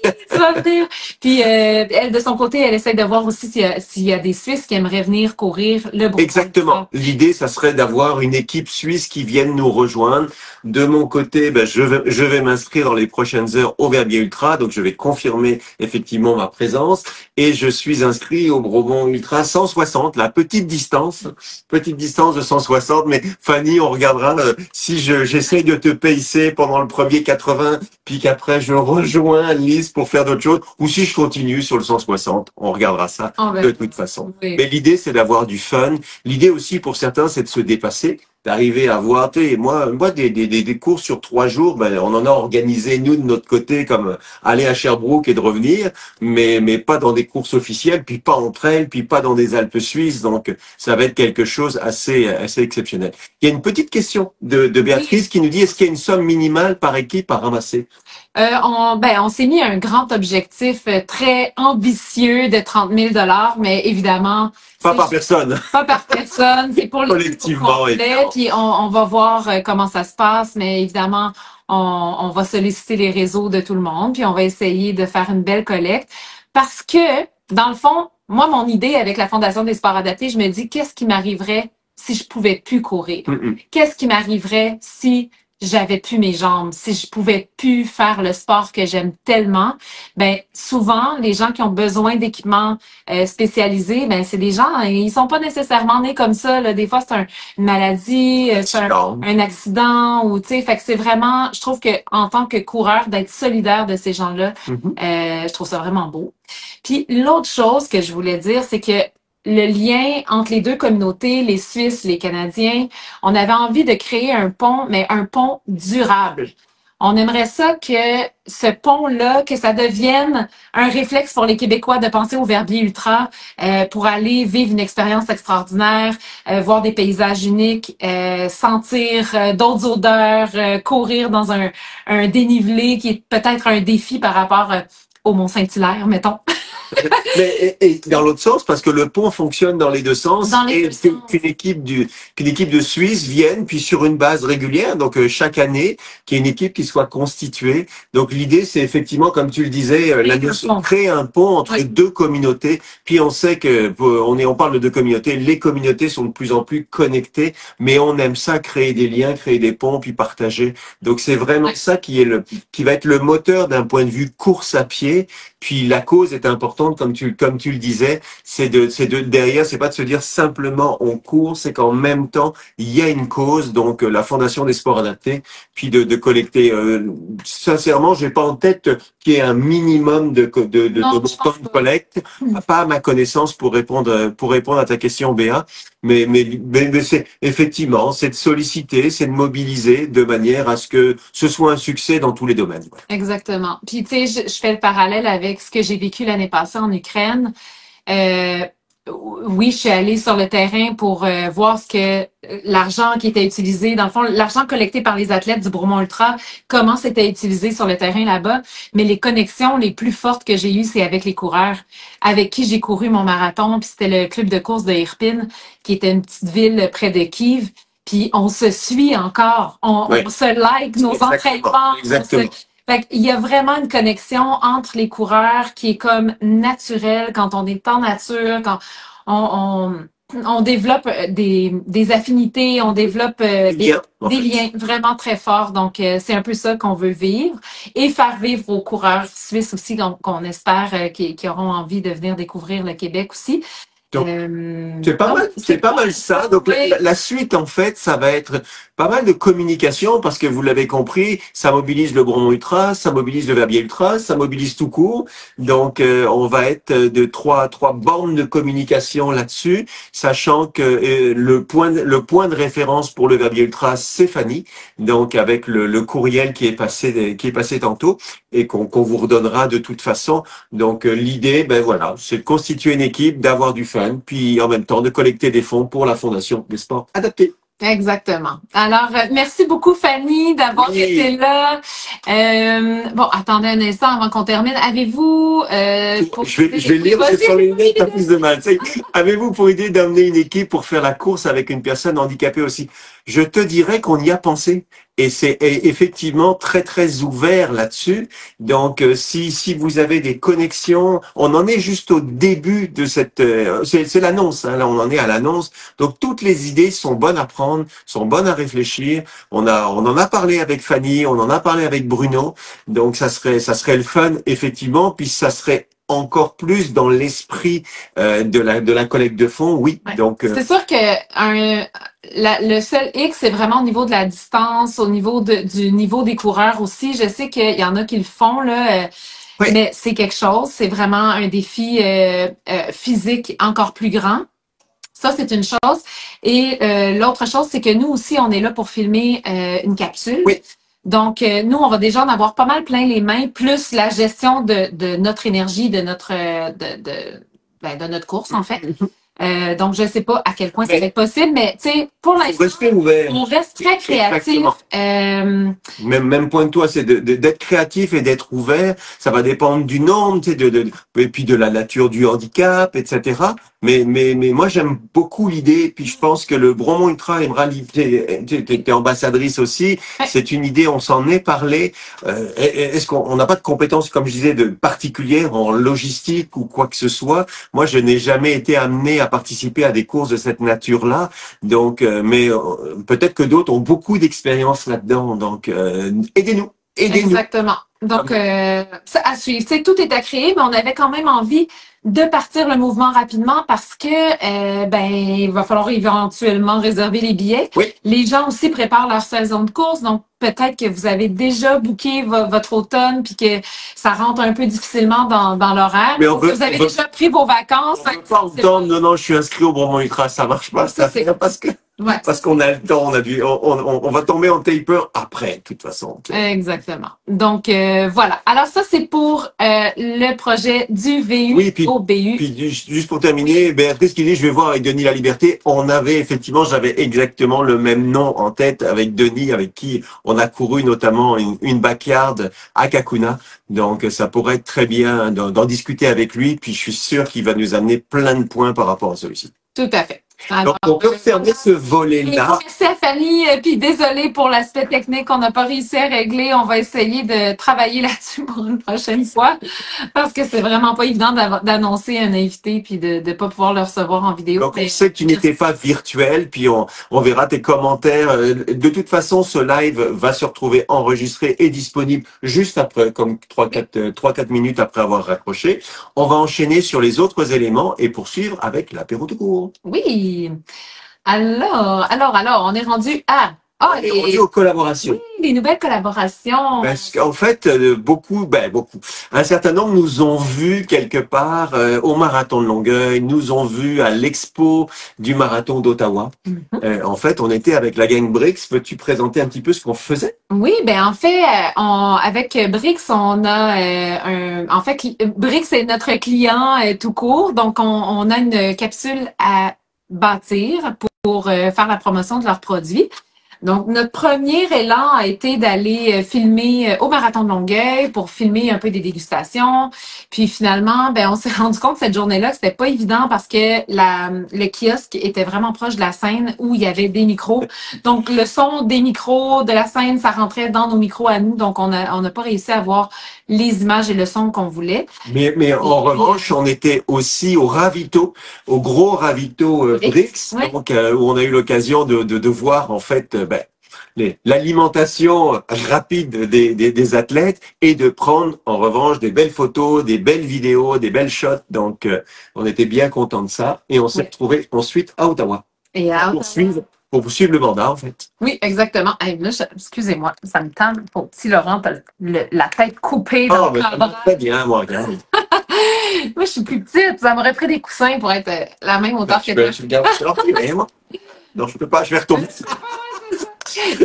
tu vas venir. Puis elle, de son côté, elle essaie de voir aussi s'il y a des Suisses qui aimeraient venir courir le Bromont. Exactement. L'idée, ça serait d'avoir une équipe suisse qui vienne nous rejoindre. De mon côté, je vais m'inscrire dans les prochaines heures au Verbier Ultra, donc je vais confirmer effectivement ma présence. Et je suis inscrit au Bromont Ultra 160, la petite distance de 160. Mais Fanny, on regardera si j'essaye de te pacer pendant le premier 80, puis qu'après je rejoins Lise pour faire d'autres choses, ou si je continue sur le 160, on regardera ça de toute façon. Oui. Mais l'idée, c'est d'avoir du fun. L'idée aussi pour certains, c'est de se dépasser, d'arriver à voir, moi des courses sur 3 jours, on en a organisé nous de notre côté, comme aller à Sherbrooke et de revenir, mais pas dans des courses officielles, puis pas en trail, puis pas dans des Alpes suisses, donc ça va être quelque chose assez exceptionnel. Il y a une petite question de Béatrice qui nous dit, est-ce qu'il y a une somme minimale par équipe à ramasser? On s'est mis un grand objectif très ambitieux de 30 000 $, mais évidemment... Pas par personne. Pas par personne, c'est pour collectivement. Puis on va voir comment ça se passe, mais évidemment, on va solliciter les réseaux de tout le monde, puis on va essayer de faire une belle collecte. Parce que, dans le fond, moi, mon idée avec la Fondation des sports adaptés, je me dis, qu'est-ce qui m'arriverait si je pouvais plus courir? Qu'est-ce qui m'arriverait si j'avais plus mes jambes, si je pouvais plus faire le sport que j'aime tellement? Souvent, les gens qui ont besoin d'équipements spécialisés, c'est des gens, ils sont pas nécessairement nés comme ça, là. Des fois, c'est une maladie, c'est un accident, ou tu sais, fait que c'est vraiment, je trouve que en tant que coureur, d'être solidaire de ces gens-là, je trouve ça vraiment beau. Puis l'autre chose que je voulais dire, c'est que le lien entre les deux communautés, les Suisses, les Canadiens, on avait envie de créer un pont, mais un pont durable. On aimerait ça que ce pont-là, que ça devienne un réflexe pour les Québécois de penser au Verbier Ultra pour aller vivre une expérience extraordinaire, voir des paysages uniques, sentir d'autres odeurs, courir dans un dénivelé qui est peut-être un défi par rapport au Mont-Saint-Hilaire, mettons. Mais et dans l'autre sens, parce que le pont fonctionne dans les deux sens, et qu'une équipe de Suisse vienne, puis sur une base régulière, donc chaque année, qu'il y ait une équipe qui soit constituée. Donc l'idée, c'est effectivement, comme tu le disais, créer un pont entre deux communautés. Puis on sait que on parle de deux communautés, les communautés sont de plus en plus connectées, mais on aime ça, créer des liens, créer des ponts, puis partager. Donc c'est vraiment ça qui va être le moteur d'un point de vue course à pied. Puis la cause est importante, comme tu le disais, c'est derrière, c'est pas de se dire simplement on court, c'est qu'en même temps il y a une cause, donc la Fondation des sports adaptés, puis de collecter. Sincèrement, j'ai pas en tête qu'il y ait un minimum de collecte, pas à ma connaissance pour répondre à ta question, Béa. Mais c'est effectivement, c'est de solliciter, c'est de mobiliser de manière à ce que ce soit un succès dans tous les domaines. Exactement. Puis tu sais, je fais le parallèle avec ce que j'ai vécu l'année passée en Ukraine. Oui, je suis allée sur le terrain pour voir ce que l'argent qui était utilisé, dans le fond, l'argent collecté par les athlètes du Bromont Ultra, comment c'était utilisé sur le terrain là-bas. Mais les connexions les plus fortes que j'ai eues, c'est avec les coureurs avec qui j'ai couru mon marathon. Puis c'était le club de course de Irpin, qui était une petite ville près de Kiev. Puis on se suit encore, on se like nos entraînements. Exactement. Fait qu'il y a vraiment une connexion entre les coureurs qui est comme naturelle quand on est en nature, quand on développe des affinités, on développe des liens vraiment très forts. Donc, c'est un peu ça qu'on veut vivre et faire vivre aux coureurs suisses aussi, qu'on espère qui auront envie de venir découvrir le Québec aussi. Donc, c'est pas mal ça. Donc, la suite, en fait, ça va être pas mal de communication parce que vous l'avez compris, ça mobilise le Bromont Ultra, ça mobilise le Verbier Ultra, ça mobilise tout court. Donc, on va être de trois bornes de communication là-dessus, sachant que le point de référence pour le Verbier Ultra, c'est Fanny. Donc, avec le courriel qui est passé tantôt et qu'on vous redonnera de toute façon. Donc, l'idée, c'est de constituer une équipe, d'avoir du fun, puis en même temps de collecter des fonds pour la Fondation des sports adaptés. Exactement. Alors, merci beaucoup, Fanny, d'avoir été là. Attendez un instant avant qu'on termine. Avez-vous... je vais lire, c'est sur les lunettes, t'as plus de mal. Avez-vous pour idée d'amener une équipe pour faire la course avec une personne handicapée aussi? Je te dirais qu'on y a pensé. Et c'est effectivement très, très ouvert là-dessus. Donc, si vous avez des connexions, on en est juste au début de cette... c'est l'annonce, hein, là, on en est à l'annonce. Donc, toutes les idées sont bonnes à prendre, sont bonnes à réfléchir. On en a parlé avec Fanny, on en a parlé avec Bruno. Donc, ça serait le fun, effectivement, puis ça serait encore plus dans l'esprit de la collecte de fonds, oui. Ouais. Donc, c'est sûr que le seul X, c'est vraiment au niveau de la distance, au niveau du niveau des coureurs aussi. Je sais qu'il y en a qui le font, là, oui. Mais c'est quelque chose. C'est vraiment un défi physique encore plus grand. Ça, c'est une chose. Et l'autre chose, c'est que nous aussi, on est là pour filmer une capsule. Oui. Donc, nous, on va déjà en avoir pas mal plein les mains, plus la gestion de notre énergie, de notre course, en fait. Donc, je ne sais pas à quel point ça va être possible, mais tu sais, pour l'instant, on reste très créatif. Même point de toi, c'est d'être créatif et d'être ouvert. Ça va dépendre du nombre, tu sais, et puis de la nature du handicap, etc. Mais moi, j'aime beaucoup l'idée. Puis je pense que le Bromont Ultra aimera l'idée. T'es ambassadrice aussi. Ouais. C'est une idée, on s'en est parlé. Est-ce qu'on n'a pas de compétences, comme je disais, particulières en logistique ou quoi que ce soit? Moi, je n'ai jamais été amené à participer à des courses de cette nature-là. Donc, mais peut-être que d'autres ont beaucoup d'expérience là-dedans. Donc, aidez-nous. Exactement. Donc, ça à suivre. Tu sais, tout est à créer, mais on avait quand même envie de partir le mouvement rapidement parce que il va falloir éventuellement réserver les billets. Oui. Les gens aussi préparent leur saison de course, donc peut-être que vous avez déjà booké votre automne puis que ça rentre un peu difficilement dans l'horaire. Mais vous avez déjà pris vos vacances. Non, je suis inscrit au Bromont Ultra, ça marche pas, ça fait parce qu'on a le temps, on va tomber en taper après, de toute façon. Exactement. Donc voilà. Alors ça c'est pour le projet du VU. Oui, au BU. Puis juste pour terminer, Béatrice qui dit je vais voir avec Denis La Liberté. J'avais exactement le même nom en tête avec Denis, avec qui on a couru notamment une backyard à Kakuna. Donc ça pourrait être très bien d'en discuter avec lui. Puis je suis sûr qu'il va nous amener plein de points par rapport à celui-ci. Tout à fait. Alors, donc, on peut fermer ce volet-là. Merci à Fanny, puis désolée pour l'aspect technique qu'on n'a pas réussi à régler. On va essayer de travailler là-dessus pour une prochaine fois parce que c'est vraiment pas évident d'annoncer un invité puis de pas pouvoir le recevoir en vidéo. Donc, on sait que tu n'étais pas virtuel, puis on verra tes commentaires. De toute façon, ce live va se retrouver enregistré et disponible juste après, comme 3-4 minutes après avoir raccroché. On va enchaîner sur les autres éléments et poursuivre avec l'apéro de cours. Oui. Alors, on est rendu à... on est rendu aux collaborations. Oui, les nouvelles collaborations. Parce qu'en fait, beaucoup, un certain nombre nous ont vus quelque part au marathon de Longueuil, nous ont vus à l'expo du marathon d'Ottawa. Mm-hmm. En fait, on était avec la gang Brix. Peux-tu présenter un petit peu ce qu'on faisait? Oui, en fait, avec Brix, on a Brix est notre client tout court. Donc, on a une capsule à bâtir pour faire la promotion de leurs produits. Donc, notre premier élan a été d'aller filmer au Marathon de Longueuil pour filmer un peu des dégustations. Puis finalement, on s'est rendu compte cette journée-là que c'était pas évident parce que le kiosque était vraiment proche de la scène où il y avait des micros. Donc, le son des micros de la scène, ça rentrait dans nos micros à nous. Donc, on n'a pas réussi à avoir les images et le son qu'on voulait. Mais en revanche, on était aussi au ravito, au gros ravito Brix, oui. Donc où on a eu l'occasion de voir en fait l'alimentation rapide des athlètes et de prendre en revanche des belles photos, des belles vidéos, des belles shots. Donc on était bien contents de ça et on s'est retrouvés ensuite à Ottawa. Et à pour suivre le mandat, en fait. Oui, exactement. Hey, là, excusez-moi, ça me tente pour petit Laurent, t'as la tête coupée dans le cadre. Très bien, moi, regarde. Moi, je suis plus petite. Ça m'aurait pris des coussins pour être la même hauteur que toi. Je regarde, moi. Non, je peux pas, je vais retomber.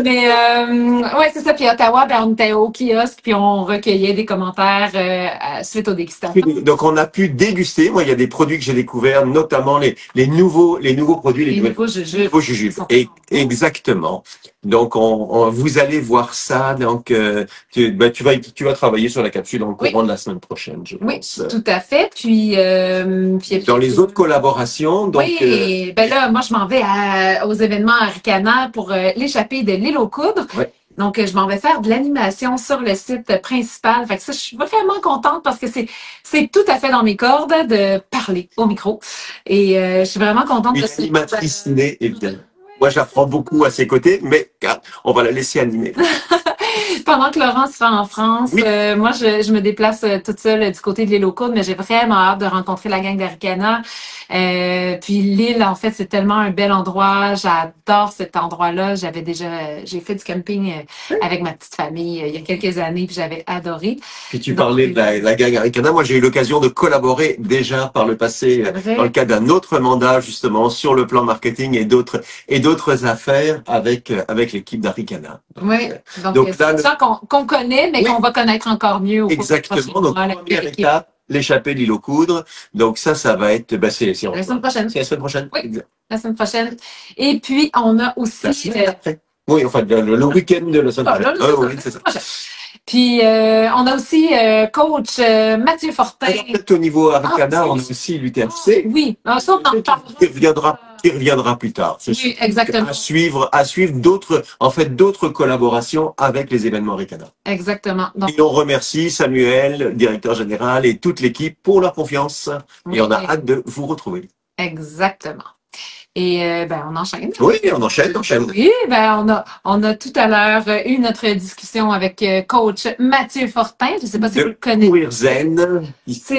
Mais ouais, c'est ça. Puis Ottawa, on était au kiosque, puis on recueillait des commentaires suite aux dégustations. Donc on a pu déguster. Moi, il y a des produits que j'ai découverts, notamment les nouveaux produits, les nouveaux jujubes. Exactement. Donc, vous allez voir ça. Donc, tu vas travailler sur la capsule dans le courant de la semaine prochaine, je pense. Oui, tout à fait. Puis dans les autres collaborations, donc. Oui, ben là, moi, je m'en vais aux événements Aricana pour l'échappée de l'île aux coudres. Oui. Donc, je m'en vais faire de l'animation sur le site principal. Fait que ça, je suis vraiment contente parce que c'est tout à fait dans mes cordes de parler au micro. Et je suis vraiment contente Une animatrice née, évidemment. Moi, j'apprends beaucoup à ses côtés, mais on va la laisser animer. Pendant que Laurent sera en France, oui. Moi, je me déplace toute seule du côté de l'île aux coudres, mais j'ai vraiment hâte de rencontrer la gang d'Aricana. Puis l'île, en fait, c'est tellement un bel endroit. J'adore cet endroit-là. J'ai fait du camping avec ma petite famille il y a quelques années, puis j'avais adoré. Puis tu parlais de la gang Aricana. Moi, j'ai eu l'occasion de collaborer déjà par le passé dans le cadre d'un autre mandat, justement, sur le plan marketing et d'autres affaires avec l'équipe d'Aricana. Oui. Donc c'est des gens qu'on connaît, mais qu'on va connaître encore mieux. Exactement. Donc, première étape, l'échappée de l'île aux coudres. Donc ça va être, c'est la semaine prochaine. C'est la semaine prochaine. Oui, la semaine prochaine. Et puis, on a aussi... La semaine après. Oui, enfin, le week-end de la semaine prochaine. Oui, c'est ça. Puis, on a aussi coach Mathieu Fortin. Alors, peut-être au niveau Aricana, on a aussi l'UTFC. Oui, ça, on en parle. Qui reviendra plus tard. Oui, exactement. À suivre d'autres collaborations avec les événements Aricana. Exactement. Donc, et on remercie Samuel, directeur général, et toute l'équipe pour leur confiance. Oui. Et on a hâte de vous retrouver. Exactement. Et on enchaîne. Oui, on enchaîne. Oui, on a tout à l'heure eu notre discussion avec coach Mathieu Fortin. Je ne sais pas si vous le connaissez. Courir Zen.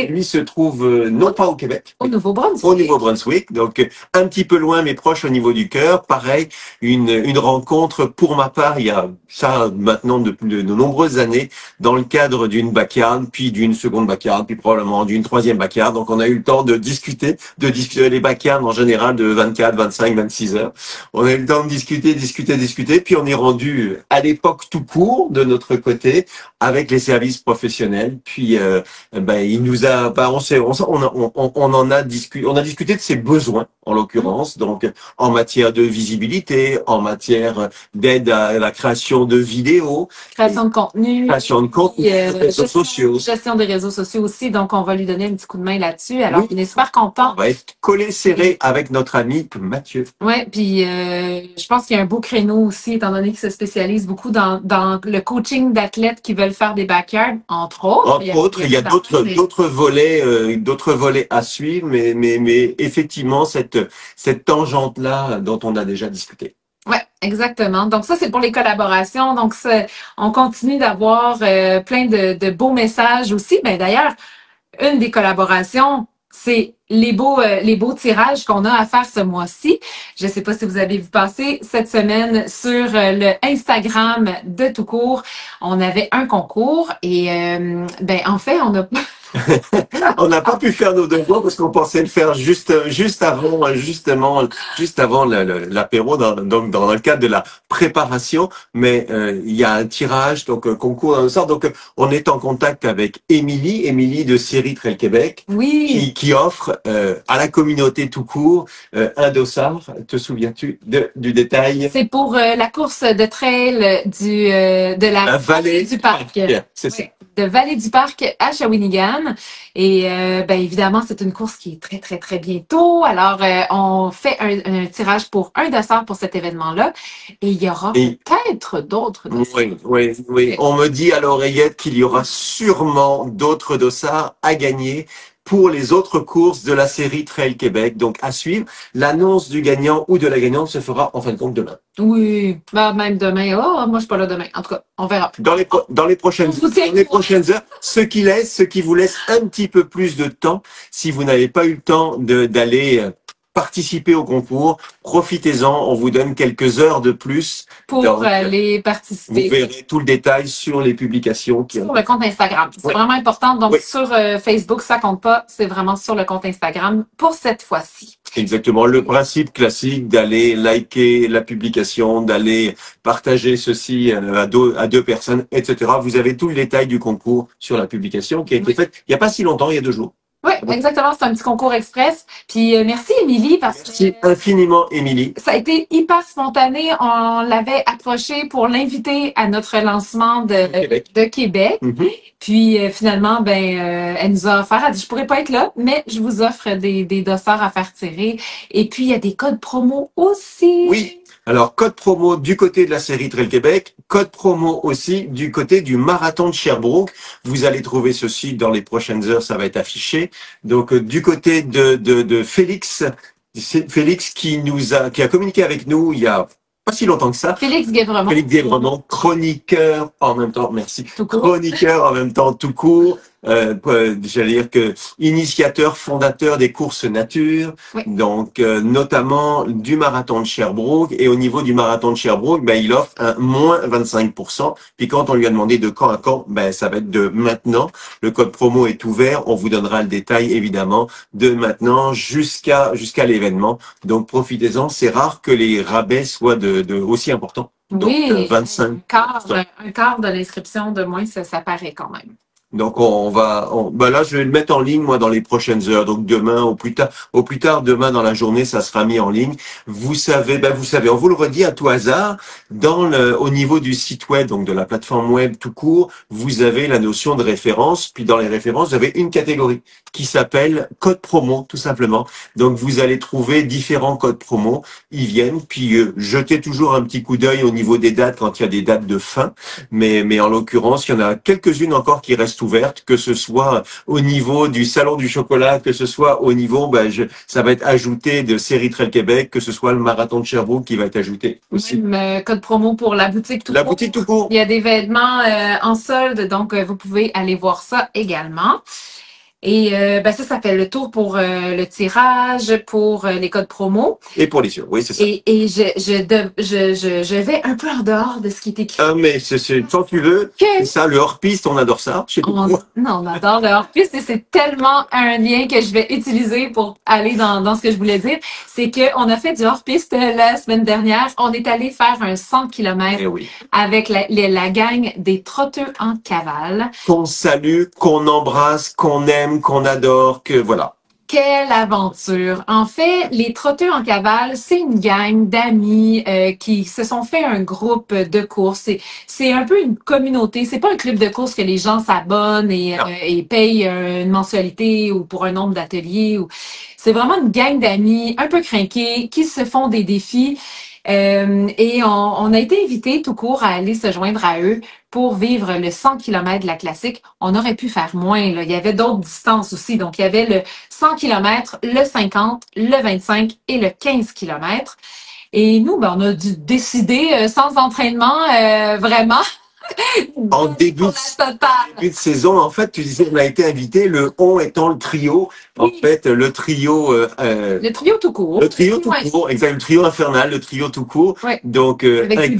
Lui se trouve non pas au Québec. Au Nouveau-Brunswick. Au Nouveau-Brunswick. Donc un petit peu loin, mais proche au niveau du cœur. Pareil, une rencontre pour ma part, il y a ça maintenant de nombreuses années, dans le cadre d'une backyard, puis d'une seconde backyard, puis probablement d'une troisième backyard. Donc on a eu le temps de discuter les backyards en général de 24, 25, 26 heures. On a eu le temps de discuter, puis on est rendu à l'époque tout court de notre côté avec les services professionnels. Puis il nous a, on a discuté de ses besoins en l'occurrence, donc en matière de visibilité, en matière d'aide à la création de vidéos, création de contenu, réseaux sociaux, gestion des réseaux sociaux aussi. Donc on va lui donner un petit coup de main là-dessus. Alors il est super content. On va être collé serré avec notre ami Mathieu. Ouais, puis je pense qu'il y a un beau créneau aussi, étant donné qu'il se spécialise beaucoup dans le coaching d'athlètes qui veulent faire des backyards, entre autres. Il y a d'autres volets à suivre, mais effectivement cette tangente-là dont on a déjà discuté. Ouais, exactement. Donc ça, c'est pour les collaborations. Donc on continue d'avoir plein de beaux messages aussi. Ben d'ailleurs, une des collaborations, c'est les beaux tirages qu'on a à faire ce mois-ci. Je ne sais pas si vous avez vu passer cette semaine sur le Instagram de Tout Court. On avait un concours et en fait, on a on n'a pas pu faire nos devoirs parce qu'on pensait le faire juste avant l'apéro dans le cadre de la préparation, mais il y a un tirage, donc un concours dans le sort. Donc on est en contact avec Émilie de Série Trail Québec, oui, qui offre à la communauté tout court un dossard. Te souviens-tu du détail? C'est pour la course de trail de la vallée du parc. C'est ça. De Vallée du Parc à Shawinigan. Et évidemment, c'est une course qui est très, très, très bientôt. Alors, on fait un tirage pour un dossard pour cet événement-là. Et il y aura peut-être d'autres dossards. Oui. On me dit à l'oreillette qu'il y aura sûrement d'autres dossards à gagner pour les autres courses de la série Trail Québec. Donc, à suivre. L'annonce du gagnant ou de la gagnante se fera en fin de compte demain. Oui, même demain. Oh, moi, je suis pas là demain. En tout cas, on verra. Dans les prochaines heures, ce qui vous laisse un petit peu plus de temps, si vous n'avez pas eu le temps d'aller participer au concours, profitez-en, on vous donne quelques heures de plus. Pour aller participer. Vous verrez tout le détail sur les publications. Sur le compte Instagram. C'est vraiment important. Donc, sur Facebook, ça compte pas. C'est vraiment sur le compte Instagram pour cette fois-ci. Exactement. Le principe classique d'aller liker la publication, d'aller partager ceci à deux personnes, etc. Vous avez tout le détail du concours sur la publication qui a été faite il n'y a pas si longtemps, il y a 2 jours. Oui, exactement. C'est un petit concours express. Puis merci, Émilie, parce que... Merci infiniment, Émilie. Ça a été hyper spontané. On l'avait approché pour l'inviter à notre lancement de Québec. Puis finalement, elle nous a offert, elle dit, je pourrais pas être là, mais je vous offre des dossards à faire tirer. Et puis, il y a des codes promo aussi. Oui. Alors, code promo du côté de la série Trail Québec, code promo aussi du côté du marathon de Sherbrooke. Vous allez trouver ceci dans les prochaines heures, ça va être affiché. Donc, du côté de Félix, c'est Félix qui a communiqué avec nous il y a pas si longtemps que ça. Félix Guévremont. Félix Guévremont, chroniqueur en même temps, merci. Chroniqueur en même temps tout court. J'allais dire que initiateur, fondateur des courses nature, donc notamment du marathon de Sherbrooke. Et au niveau du marathon de Sherbrooke, il offre un moins 25%. Puis quand on lui a demandé de quand à quand, ça va être de maintenant. Le code promo est ouvert. On vous donnera le détail évidemment de maintenant jusqu'à l'événement. Donc profitez-en. C'est rare que les rabais soient de aussi importants. Donc 25. Un quart de l'inscription de moins, ça paraît quand même. Donc là je vais le mettre en ligne moi dans les prochaines heures. Donc demain au plus tard demain dans la journée ça sera mis en ligne. Vous savez, on vous le redit à tout hasard au niveau du site web donc de la plateforme web tout court, vous avez la notion de référence. Puis dans les références vous avez une catégorie qui s'appelle code promo tout simplement. Donc vous allez trouver différents codes promo. Ils viennent puis jetez toujours un petit coup d'œil au niveau des dates quand il y a des dates de fin. Mais en l'occurrence il y en a quelques-unes encore qui restent ouverte, que ce soit au niveau du salon du chocolat, que ce soit au niveau, ça va être ajouté de Série Trail Québec, que ce soit le marathon de Sherbrooke qui va être ajouté aussi. Code promo pour la boutique tout court. La boutique tout court. Il y a des vêtements en solde, donc vous pouvez aller voir ça également. Et ça fait le tour pour le tirage, pour les codes promo. Et pour les yeux, oui, c'est ça. Et je vais un peu en dehors de ce qui est écrit. Ah, mais c'est quand tu veux. C'est ça, le hors-piste, on adore ça. On adore le hors-piste et c'est tellement un lien que je vais utiliser pour aller dans ce que je voulais dire. C'est qu'on a fait du hors-piste la semaine dernière. On est allé faire un 100 km avec la gang des trotteux en cavale. Qu'on salue, qu'on embrasse, qu'on aime, qu'on adore, que voilà. Quelle aventure! En fait, les trotteux en cavale, c'est une gang d'amis qui se sont fait un groupe de course. C'est un peu une communauté. C'est pas un club de course que les gens s'abonnent et payent une mensualité ou pour un nombre d'ateliers. C'est vraiment une gang d'amis un peu crinqués qui se font des défis. Et on a été invités tout court à aller se joindre à eux pour vivre le 100 km de la classique. On aurait pu faire moins. Là. Il y avait d'autres distances aussi. Donc, il y avait le 100 km, le 50, le 25 et le 15 km. Et nous, on a dû décider sans entraînement, vraiment. En début de saison, en fait, tu disais, on a été invité, le on étant le trio. En fait, le trio... le trio tout court. Le trio tout court, exact. Le trio infernal, le trio tout court. Ouais. Donc, avec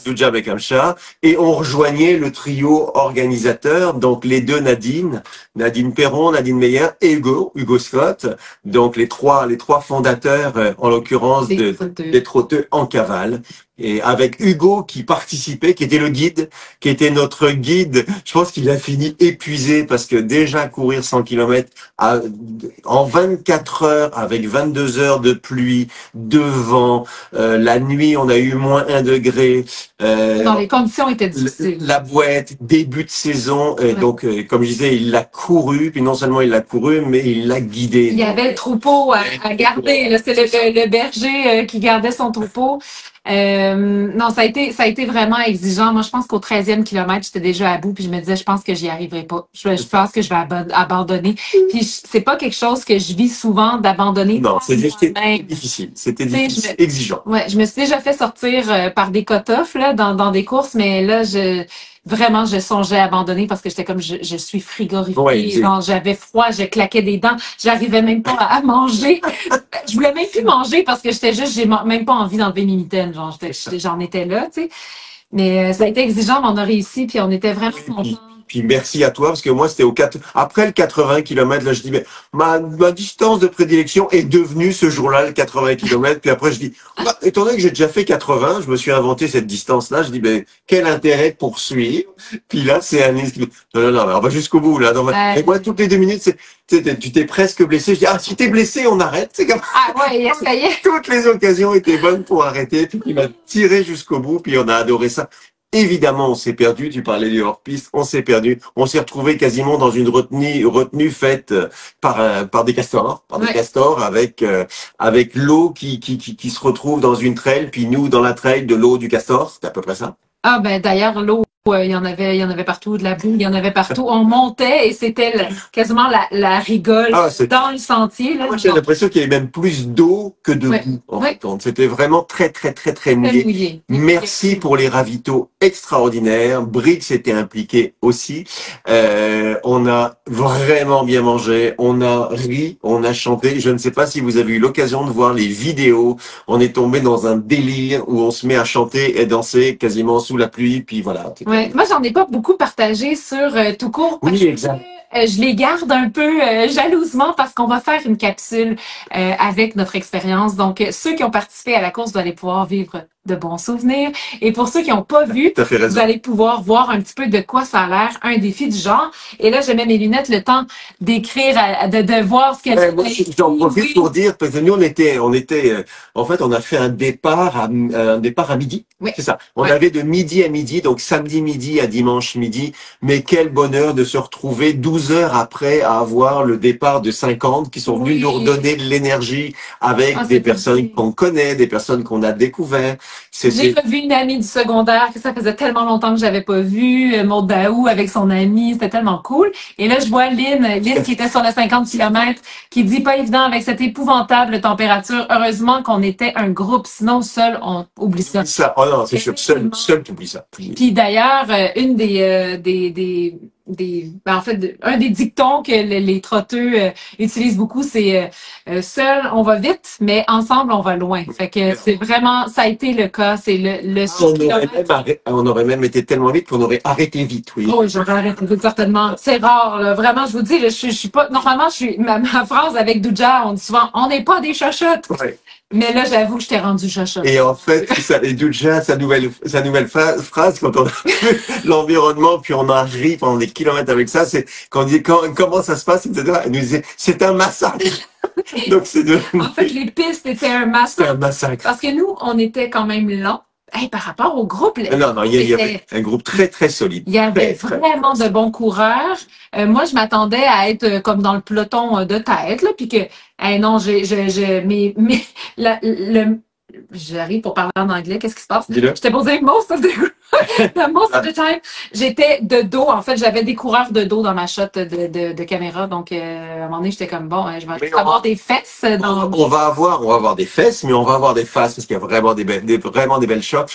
Douja Bekamcha. Et on rejoignait le trio organisateur, donc les deux Nadine Perron, Nadine Meyer et Hugo Scott. Donc, les trois fondateurs, en l'occurrence, des trotteux en cavale. Et avec Hugo qui participait, qui était le guide, qui était notre guide. Je pense qu'il a fini épuisé parce que déjà courir 100 km en 24 heures avec 22 heures de pluie, de vent, la nuit on a eu moins 1 degré. Dans les conditions étaient difficiles. La boîte, début de saison. Donc, comme je disais, il l'a couru. Puis non seulement il l'a couru, mais il l'a guidé. Il y avait le troupeau à garder. C'est le berger qui gardait son troupeau. Non, ça a été vraiment exigeant. Moi, je pense qu'au 13e kilomètre, j'étais déjà à bout, puis je me disais, je pense que j'y arriverai pas. Je pense que je vais abandonner. Puis c'est pas quelque chose que je vis souvent d'abandonner. Non, c'était difficile. C'était difficile, exigeant. Ouais, je me suis déjà fait sortir par des cut-offs là dans des courses, mais là, Vraiment, je songeais à abandonner parce que j'étais comme, je suis frigorifiée. Ouais, j'avais froid, je claquais des dents. J'arrivais même pas à manger. Je voulais même plus manger parce que j'ai même pas envie d'enlever mes mitaines. J'en étais là, tu sais. Mais ça a été exigeant, mais on a réussi puis on était vraiment contents. Puis merci à toi, parce que moi, c'était après le 80 km, là, je dis, mais ma distance de prédilection est devenue ce jour-là le 80 km. Puis après, je dis, bah, étant donné que j'ai déjà fait 80, je me suis inventé cette distance-là. Je dis, mais quel intérêt de poursuivre? Puis là, c'est un non, on va jusqu'au bout, là. Et moi, toutes les 2 minutes, tu t'es presque blessé. Je dis, ah, si t'es blessé, on arrête. C'est comme, ah ouais, ça y est. Toutes les occasions étaient bonnes pour arrêter. Puis il m'a tiré jusqu'au bout. Puis on a adoré ça. Évidemment, on s'est perdu. Tu parlais du hors-piste. On s'est perdu. On s'est retrouvé quasiment dans une retenue faite par des castors, avec l'eau qui se retrouve dans une trail. Puis nous, dans la trail, de l'eau du castor. C'était à peu près ça. Ah, ben, d'ailleurs, l'eau, il y en avait partout, de la boue, il y en avait partout. On montait et c'était quasiment la rigole dans le sentier. Là. Moi, j'ai l'impression qu'il y avait même plus d'eau que de boue. En fait. C'était vraiment très, très, très, très mouillé. Merci pour les ravitaux extraordinaires. Brix était impliqué aussi. On a vraiment bien mangé. On a ri, on a chanté. Je ne sais pas si vous avez eu l'occasion de voir les vidéos. On est tombé dans un délire où on se met à chanter et danser quasiment sous la pluie. Puis voilà. Ouais. Moi, j'en ai pas beaucoup partagé sur Tout court. Oui, exact. Je les garde un peu jalousement parce qu'on va faire une capsule avec notre expérience. Donc, ceux qui ont participé à la course doivent aller pouvoir vivre de bons souvenirs. Et pour ceux qui n'ont pas vu, vous allez pouvoir voir un petit peu de quoi ça a l'air, un défi du genre. Et là, je mets mes lunettes le temps d'écrire, de voir ce qu'elle fait. Moi, j'en profite pour dire, parce que nous, en fait, on a fait un départ à midi. Oui. C'est ça. On avait de midi à midi, donc samedi midi à dimanche midi. Mais quel bonheur de se retrouver 12 heures après à avoir le départ de 50 qui sont venus nous redonner de l'énergie avec des personnes qu'on connaît, des personnes qu'on a découvertes. J'ai revu une amie du secondaire que ça faisait tellement longtemps que j'avais pas vu, Maud Daou avec son amie, c'était tellement cool. Et là, je vois Lynn qui était sur le 50 km, qui dit pas évident avec cette épouvantable température. Heureusement qu'on était un groupe, sinon seul, on oublie ça. Oh non, c'est sûr, seul t'oublies ça. Puis d'ailleurs, une en fait, un des dictons que les trotteux utilisent beaucoup, c'est seul on va vite, mais ensemble on va loin. Fait que c'est vraiment, ça a été le cas. C'est on aurait même été tellement vite qu'on aurait arrêté vite, oui. Oh, j'aurais arrêté vite, certainement. C'est rare, là. Vraiment, je vous dis, je suis pas, normalement, ma phrase avec Douja, on dit souvent, on n'est pas des chochottes. Ouais. Mais là, j'avoue que je t'ai rendu chochotte. Et en fait, et Douja, sa nouvelle phrase, quand on a vu l'environnement, puis on a ri pendant des kilomètres avec ça, c'est quand on dit comment ça se passe, etc. Elle nous disait, c'est un massacre. Donc En fait, les pistes étaient un massacre. C'était un massacre. Parce que nous, on était quand même lents. Hey, par rapport au groupe, non, il y avait un groupe très, très solide. Il y avait vraiment de bons coureurs. Moi, je m'attendais à être comme dans le peloton de tête, là, puis que, non, j'arrive pour parler en anglais, qu'est-ce qui se passe? Dis-le. J'étais posé most of the time. J'étais de dos. En fait, j'avais des coureurs de dos dans ma shot de caméra. Donc, à un moment donné, j'étais comme bon, je vais avoir des fesses. On va avoir des fesses, mais on va avoir des faces parce qu'il y a vraiment vraiment des belles shots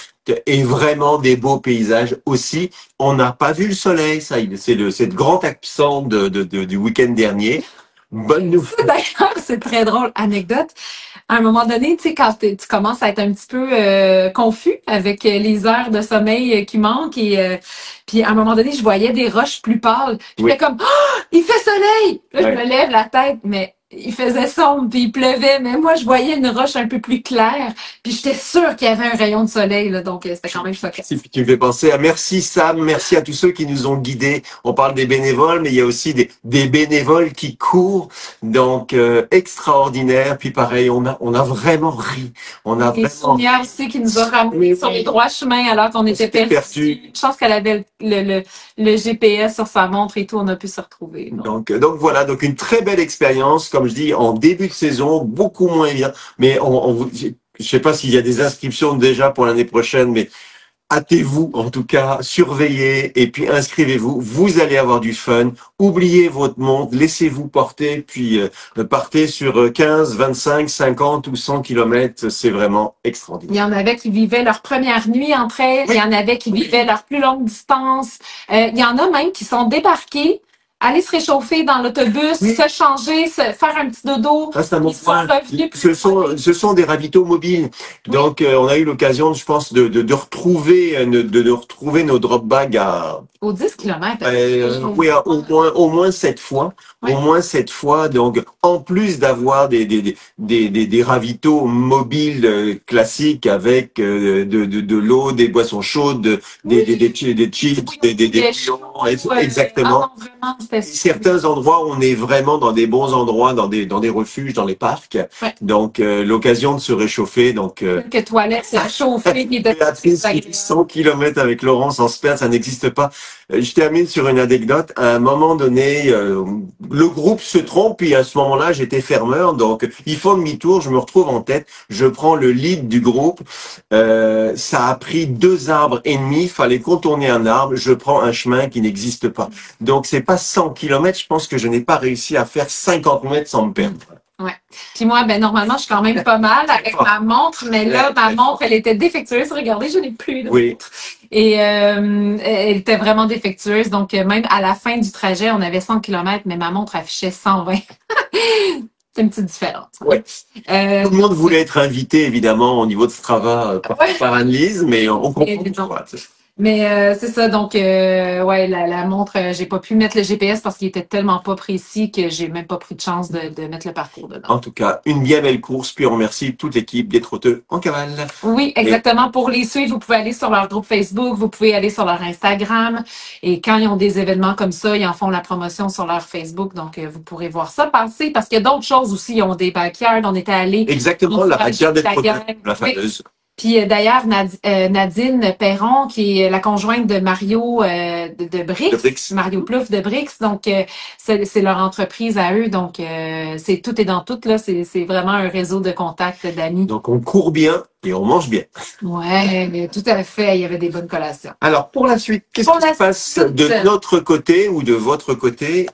et vraiment des beaux paysages aussi. On n'a pas vu le soleil, ça, c'est le grand absent du week-end dernier. Bonne nouvelle. D'ailleurs, c'est très drôle. Anecdote. À un moment donné, tu sais, quand tu commences à être un petit peu confus avec les heures de sommeil qui manquent et puis à un moment donné, je voyais des roches plus pâles. J'étais comme oh, il fait soleil. Là, je me lève la tête, mais il faisait sombre puis il pleuvait, mais moi je voyais une roche un peu plus claire, puis j'étais sûre qu'il y avait un rayon de soleil là, donc c'était quand même choquant. Tu me fais penser à merci Sam, merci à tous ceux qui nous ont guidés. On parle des bénévoles, mais il y a aussi des bénévoles qui courent, donc extraordinaire. Puis pareil, on a vraiment ri. On a et Sonia aussi qui nous a ramené sur les droits chemins alors qu'on était perdus. Je pense qu'elle avait le GPS sur sa montre et tout, on a pu se retrouver. Donc voilà, donc une très belle expérience. Comme je dis, en début de saison, beaucoup moins bien. Mais je sais pas s'il y a des inscriptions déjà pour l'année prochaine, mais hâtez-vous, en tout cas, surveillez et puis inscrivez-vous. Vous allez avoir du fun. Oubliez votre montre, laissez-vous porter, puis partez sur 15, 25, 50 ou 100 kilomètres. C'est vraiment extraordinaire. Il y en avait qui vivaient leur première nuit en trail. Oui. Il y en avait qui vivaient leur plus longue distance. Il y en a même qui sont débarqués, aller se réchauffer dans l'autobus, se changer, faire un petit dodo. Ah, c'est un bon point. Ce sont des ravitaux mobiles. Oui. Donc, on a eu l'occasion, je pense, de retrouver nos drop bags Aux 10 km. Oui, au moins 7 fois. Ouais. Au moins 7 fois. Donc, en plus d'avoir des ravitaux mobiles classiques avec de l'eau, des boissons chaudes, des chips, des bouillons, exactement. Ah non, vraiment, c'était certains endroits, on est vraiment dans des bons endroits, dans des refuges, dans les parcs. Ouais. Donc, l'occasion de se réchauffer. Donc, quelques toilettes chauffées. Béatrice qui fait 100 km avec Laurence en sperme, ça n'existe pas. Je termine sur une anecdote. À un moment donné, le groupe se trompe, puis à ce moment-là, j'étais fermeur, donc ils font demi-tour, je me retrouve en tête, je prends le lead du groupe. Ça a pris 2 arbres et demi, fallait contourner un arbre, je prends un chemin qui n'existe pas. Donc c'est pas 100 km, je pense que je n'ai pas réussi à faire 50 mètres sans me perdre. Ouais. Puis moi, normalement, je suis quand même pas mal avec ma montre, mais là, ma montre, elle était défectueuse. Regardez, je n'ai plus de montre. Et elle était vraiment défectueuse. Donc, même à la fin du trajet, on avait 100 km, mais ma montre affichait 120. C'est une petite différence. Ouais. Tout le monde voulait être invité, évidemment, au niveau de Strava par Anne-Lise, mais on comprend pourquoi. Mais c'est ça, donc ouais, la montre, j'ai pas pu mettre le GPS parce qu'il était tellement pas précis que j'ai même pas pris de chance de mettre le parcours dedans. En tout cas, une bien belle course, puis on remercie toute l'équipe des Trotteux en cavale. Oui, exactement. Pour les suivre, vous pouvez aller sur leur groupe Facebook, vous pouvez aller sur leur Instagram, et quand ils ont des événements comme ça, ils en font la promotion sur leur Facebook, donc vous pourrez voir ça passer, parce qu'il y a d'autres choses aussi, ils ont des backyards, on était allés. Exactement, la backyard des Trotteux, la fameuse. Oui. Puis d'ailleurs, Nadine Perron, qui est la conjointe de Mario de Brix, Mario Plouffe de Brix, donc c'est leur entreprise à eux, donc c'est tout est dans tout, là, c'est vraiment un réseau de contacts d'amis. Donc on court bien et on mange bien. Ouais, mais tout à fait, il y avait des bonnes collations. Alors pour la suite, qu'est-ce qui se passe de notre côté ou de votre côté?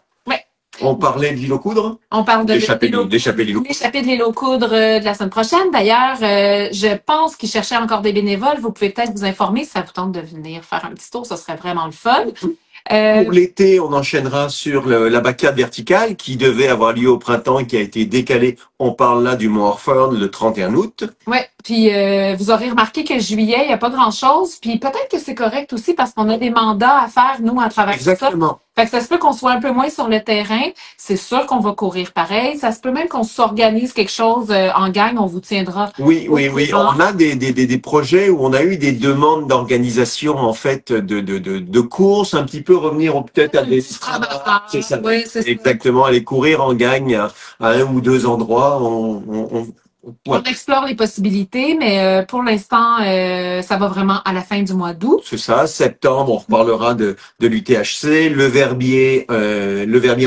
On parlait de l'île aux coudres. On parle de l'échappée de l'île aux coudres de la semaine prochaine. D'ailleurs, je pense qu'ils cherchaient encore des bénévoles. Vous pouvez peut-être vous informer si ça vous tente de venir faire un petit tour. Ça serait vraiment le fun. Pour l'été, on enchaînera sur la backyard verticale qui devait avoir lieu au printemps et qui a été décalée. On parle là du Mont Orford le 31 août. Ouais, puis vous aurez remarqué que juillet, il n'y a pas grand-chose. Puis peut-être que c'est correct aussi parce qu'on a des mandats à faire, nous, à travers Exactement. ça. Fait que ça se peut qu'on soit un peu moins sur le terrain. C'est sûr qu'on va courir pareil. Ça se peut même qu'on s'organise quelque chose en gang. On vous tiendra. Oui. On a des projets où on a eu des demandes d'organisation, en fait, de courses, un petit peu revenir peut-être à des c'est ça. Oui, c'est exactement, aller courir en gang à un ou deux endroits. On explore les possibilités, mais pour l'instant, ça va vraiment à la fin du mois d'août. C'est ça, septembre, on reparlera de l'UTHC, le Verbier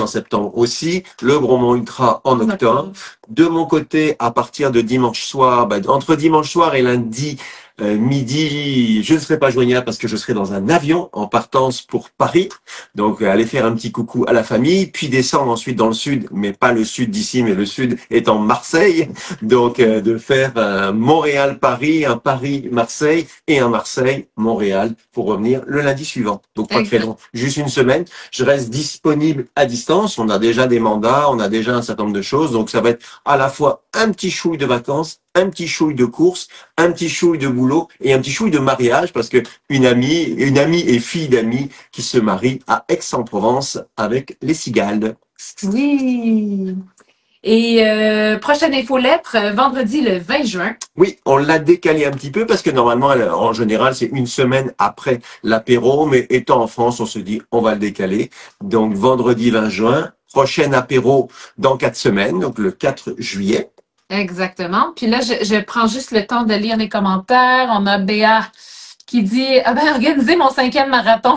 en septembre aussi, le Bromont Ultra en octobre. De mon côté, à partir de dimanche soir, entre dimanche soir et lundi midi, je ne serai pas joignable parce que je serai dans un avion en partance pour Paris. Donc, aller faire un petit coucou à la famille, puis descendre ensuite dans le sud, mais pas le sud d'ici, mais le sud étant Marseille. Donc, de faire un Montréal-Paris, un Paris-Marseille et un Marseille-Montréal pour revenir le lundi suivant. Donc, pas très long, juste une semaine. Je reste disponible à distance. On a déjà des mandats, on a déjà un certain nombre de choses. Donc, ça va être à la fois un petit chouille de vacances, un petit chouille de course, un petit chouille de boulot et un petit chouille de mariage parce que une amie et fille d'amis qui se marie à Aix-en-Provence avec les cigales. Oui. Et prochaine infolettre, vendredi le 20 juin. Oui, on l'a décalé un petit peu parce que normalement, en général, c'est une semaine après l'apéro, mais étant en France, on se dit on va le décaler. Donc vendredi 20 juin, prochain apéro dans 4 semaines, donc le 4 juillet. Exactement. Puis là, je prends juste le temps de lire les commentaires. On a Béa qui dit organiser mon 5e marathon.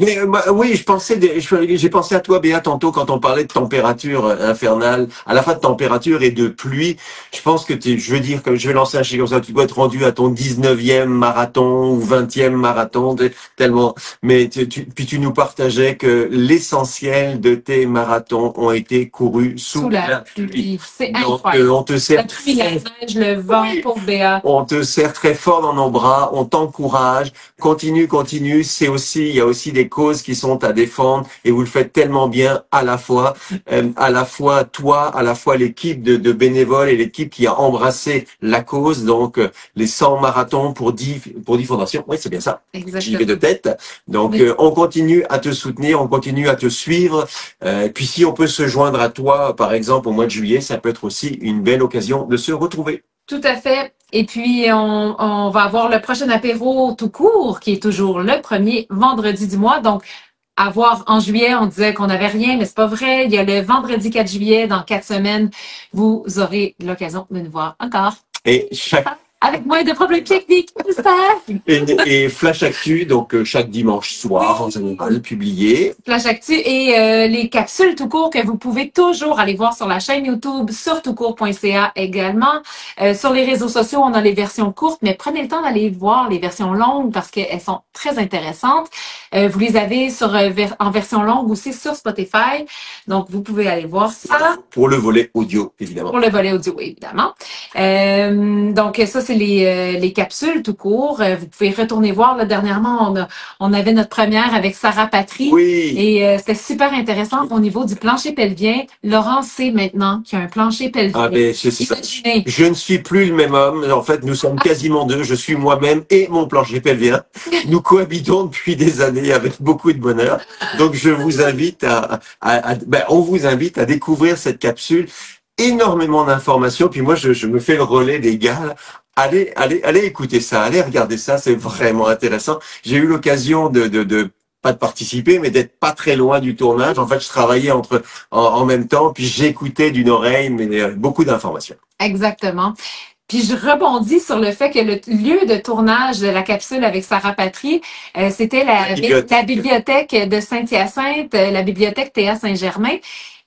Mais oui, j'ai pensé à toi, Béa, tantôt quand on parlait de température infernale, à la fois de température et de pluie. Je pense que je veux dire que je vais lancer un chiffre comme ça. Tu dois être rendu à ton 19e marathon ou 20e marathon, tellement. Mais puis tu nous partageais que l'essentiel de tes marathons ont été courus sous la pluie. C'est incroyable. On te serre la pluie, la neige, le vent, pour Béa. On te serre très fort dans nos bras. on t'encourage. Continue, continue. Il y a aussi des causes qui sont à défendre et vous le faites tellement bien à la fois toi, à la fois l'équipe de bénévoles et l'équipe qui a embrassé la cause. Donc, les 100 marathons pour 10 fondations. Oui, c'est bien ça. Exactement. J'y vais de tête. Donc, on continue à te soutenir, on continue à te suivre. Puis, si on peut se joindre à toi, par exemple, au mois de juillet, ça peut être aussi une belle occasion de se retrouver. Tout à fait. Et puis, on va avoir le prochain apéro tout court, qui est toujours le premier vendredi du mois. Donc, à voir en juillet, on disait qu'on n'avait rien, mais c'est pas vrai. Il y a le vendredi 4 juillet, dans 4 semaines, vous aurez l'occasion de nous voir encore. Et avec moins de problèmes techniques, j'espère. Et Flash Actu, donc chaque dimanche soir, en général, publié. Flash Actu et les capsules tout court que vous pouvez toujours aller voir sur la chaîne YouTube, sur toutcourt.ca également. Sur les réseaux sociaux, on a les versions courtes, mais prenez le temps d'aller voir les versions longues parce qu'elles sont très intéressantes. Vous les avez en version longue aussi sur Spotify. Donc, vous pouvez aller voir ça. Pour le volet audio, évidemment. Pour le volet audio, évidemment. Donc, ça, c'est les capsules tout court. Vous pouvez retourner voir. Là, dernièrement, on avait notre première avec Sarah Patry. Oui. Et c'était super intéressant au niveau du plancher pelvien. Laurent sait maintenant qu'il y a un plancher pelvien. Ah, ben, c'est ça. Je ne suis plus le même homme. En fait, nous sommes quasiment deux. Je suis moi-même et mon plancher pelvien. Nous cohabitons depuis des années avec beaucoup de bonheur. Donc, je vous invite on vous invite à découvrir cette capsule. Énormément d'informations. Puis moi, je me fais le relais des gars. Là. Allez écouter ça. Allez regarder ça. C'est vraiment intéressant. J'ai eu l'occasion pas de participer, mais d'être pas très loin du tournage. En fait, je travaillais en même temps, puis j'écoutais d'une oreille, mais beaucoup d'informations. Exactement. Puis je rebondis sur le fait que le lieu de tournage de la capsule avec Sarah Patry, c'était la bibliothèque de Saint-Hyacinthe, la bibliothèque Théa Saint-Germain.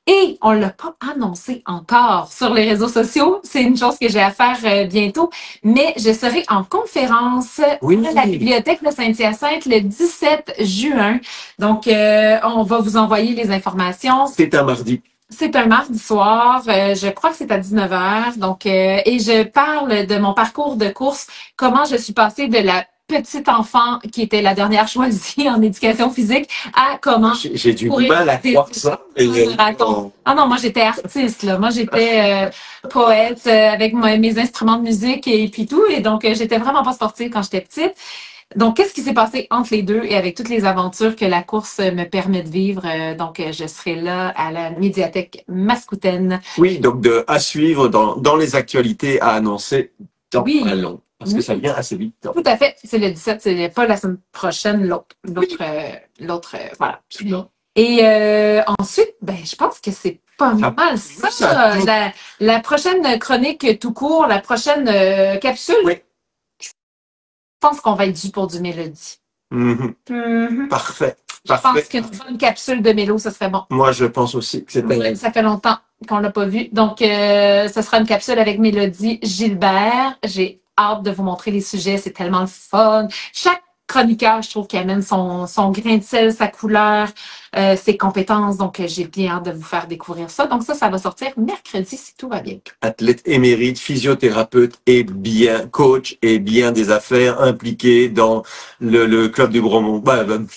Et on l'a pas annoncé encore sur les réseaux sociaux. C'est une chose que j'ai à faire bientôt. Mais je serai en conférence à la bibliothèque de Saint-Hyacinthe le 17 juin. Donc, on va vous envoyer les informations. C'est un mardi. C'est un mardi soir, je crois que c'est à 19h. Donc, et je parle de mon parcours de course, comment je suis passée de la petite enfant qui était la dernière choisie en éducation physique à comment... J'ai du mal à croire ça. Ah non, moi j'étais artiste, là. Moi j'étais poète avec mes instruments de musique et puis tout. Et donc, j'étais vraiment pas sportive quand j'étais petite. Donc, qu'est-ce qui s'est passé entre les deux et avec toutes les aventures que la course me permet de vivre? Donc, je serai là à la médiathèque Mascoutaine. Oui, donc à suivre dans les actualités à annoncer dans un long. Parce que ça vient assez vite. Tout à fait. C'est le 17, c'est pas la semaine prochaine, l'autre, voilà. Et ensuite, je pense que c'est pas mal ça. La prochaine chronique tout court, la prochaine capsule. Oui. Je pense qu'on va être dû pour du Mélodie. Parfait. Je pense qu'une bonne capsule de Mélo, ce serait bon. Moi, je pense aussi que c'est agréable. Ça fait longtemps qu'on l'a pas vu. Donc, ce sera une capsule avec Mélodie Gilbert. J'ai hâte de vous montrer les sujets. C'est tellement le fun. Chaque chroniqueur, je trouve, qui amène son grain de sel, sa couleur, ses compétences. Donc, j'ai bien hâte de vous faire découvrir ça. Donc, ça va sortir mercredi si tout va bien. Athlète émérite, physiothérapeute et bien coach et bien des affaires impliquées dans le club du Bromont.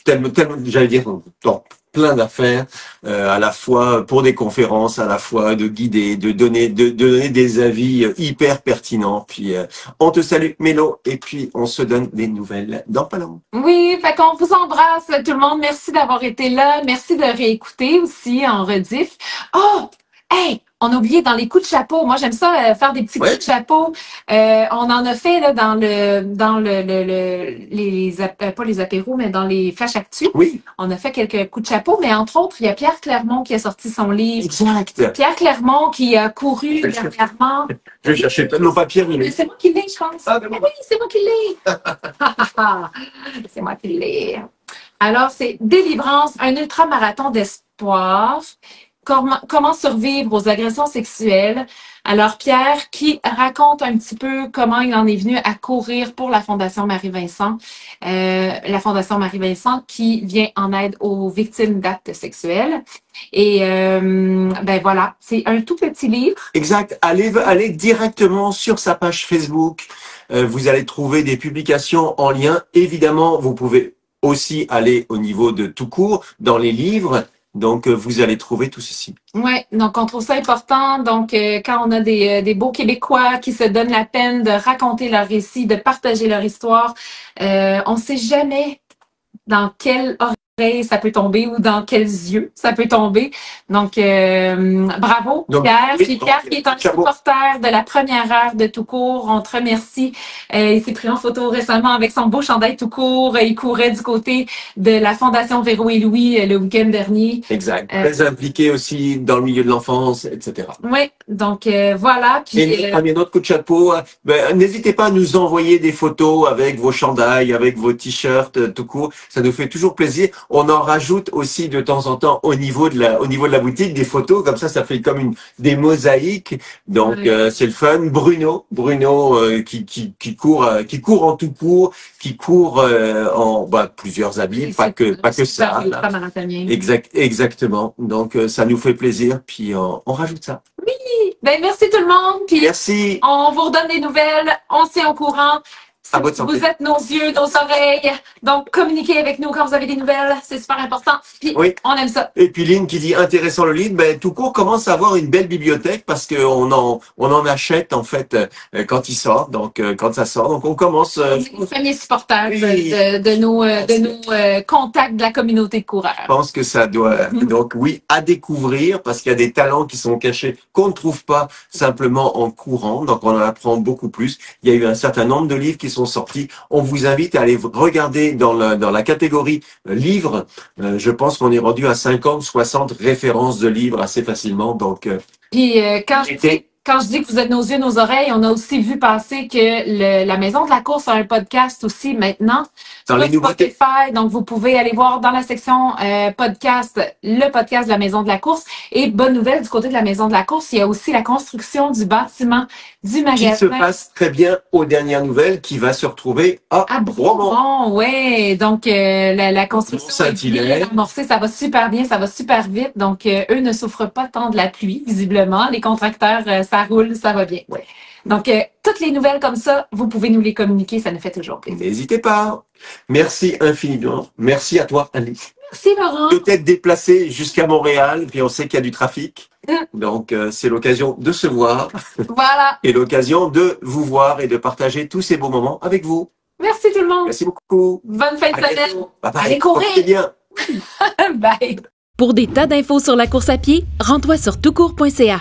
Tellement, j'allais dire, dans plein d'affaires, à la fois pour des conférences, à la fois de guider, de donner des avis hyper pertinents. Puis on te salue, Mélo, et puis on se donne des nouvelles dans pas longtemps. Oui, fait qu'on vous embrasse tout le monde. Merci d'avoir été là. Merci de réécouter aussi en rediff. Oh! Hey! On a oublié dans les coups de chapeau. Moi, j'aime ça faire des petits coups de chapeau. On en a fait là pas les apéros, mais dans les flash actu. Oui. On a fait quelques coups de chapeau, mais entre autres, il y a Pierre Clermont qui a sorti son livre. Exact. Pierre Clermont qui a couru dernièrement. Je vais chercher nos papiers. C'est moi qui l'ai, je pense. Oui, c'est moi qui l'ai. C'est moi qui l'ai. Alors, c'est Délivrance, un ultramarathon d'espoir. comment survivre aux agressions sexuelles. Alors, Pierre, qui raconte un petit peu comment il en est venu à courir pour la Fondation Marie-Vincent. La Fondation Marie-Vincent qui vient en aide aux victimes d'actes sexuels. Et ben voilà, c'est un tout petit livre. Exact. Allez directement sur sa page Facebook. Vous allez trouver des publications en lien. Évidemment, vous pouvez aussi aller au niveau de tout court dans les livres. Donc, vous allez trouver tout ceci. Ouais, donc on trouve ça important. Donc, quand on a des beaux Québécois qui se donnent la peine de raconter leur récit, de partager leur histoire, on ne sait jamais dans quelle oreille ça peut tomber ou dans quels yeux ça peut tomber. Donc, bravo, Pierre. Oui, Puis Pierre qui est un supporter de la première heure de Tout court. On te remercie. Il s'est pris en photo récemment avec son beau chandail Tout court. Il courait du côté de la Fondation Véro et Louis le week-end dernier. Exact. Très impliqué aussi dans le milieu de l'enfance, etc. Oui, donc voilà. Puis, et un autre coup de chapeau. N'hésitez pas à nous envoyer des photos avec vos chandails, avec vos t-shirts, tout court. Ça nous fait toujours plaisir. On en rajoute aussi de temps en temps au niveau de la boutique des photos, comme ça fait comme des mosaïques. Donc c'est le fun. Bruno qui court en tout court, qui court en plusieurs habits, pas que ça. Exactement. Donc ça nous fait plaisir. Puis on rajoute ça. Oui. Ben merci tout le monde. Puis merci. On vous redonne des nouvelles. On se tient au courant. Vous êtes nos yeux, nos oreilles. Donc, communiquez avec nous quand vous avez des nouvelles. C'est super important. Puis, on aime ça. Et puis, Lynn qui dit intéressant le livre. Tout court commence à avoir une belle bibliothèque parce qu'on en achète, en fait, quand il sort. Donc, quand ça sort. Donc, on commence. On est les premiers supporters de nos contacts de la communauté de coureurs. Je pense que ça doit. Donc, oui, à découvrir parce qu'il y a des talents qui sont cachés qu'on ne trouve pas simplement en courant. Donc, on en apprend beaucoup plus. Il y a eu un certain nombre de livres qui sont sortis. On vous invite à aller regarder dans la catégorie livres. Je pense qu'on est rendu à 50, 60 références de livres assez facilement. Donc, puis quand je dis que vous êtes nos yeux, nos oreilles, on a aussi vu passer que la Maison de la course a un podcast aussi maintenant dans les nouveautés. Spotify. Donc, vous pouvez aller voir dans la section podcast, le podcast de la Maison de la course. Et bonne nouvelle, du côté de la Maison de la course, il y a aussi la construction du bâtiment du magasin. Qui se passe très bien aux dernières nouvelles, qui va se retrouver à Bromont. Oui, donc la construction est bien amorcée, ça va super bien, ça va super vite. Donc, eux ne souffrent pas tant de la pluie, visiblement. Les contracteurs, ça roule, ça va bien. Ouais. Donc, toutes les nouvelles comme ça, vous pouvez nous les communiquer, ça nous fait toujours plaisir. N'hésitez pas. Merci infiniment. Merci à toi, Alice. Merci, Laurent. Peut-être déplacé jusqu'à Montréal, puis on sait qu'il y a du trafic. Donc, c'est l'occasion de se voir. Voilà. Et l'occasion de vous voir et de partager tous ces beaux moments avec vous. Merci tout le monde. Merci beaucoup. Bonne fin de semaine. Bye bye. Allez courir. Bien. Bye. Pour des tas d'infos sur la course à pied, rends-toi sur toutcourt.ca.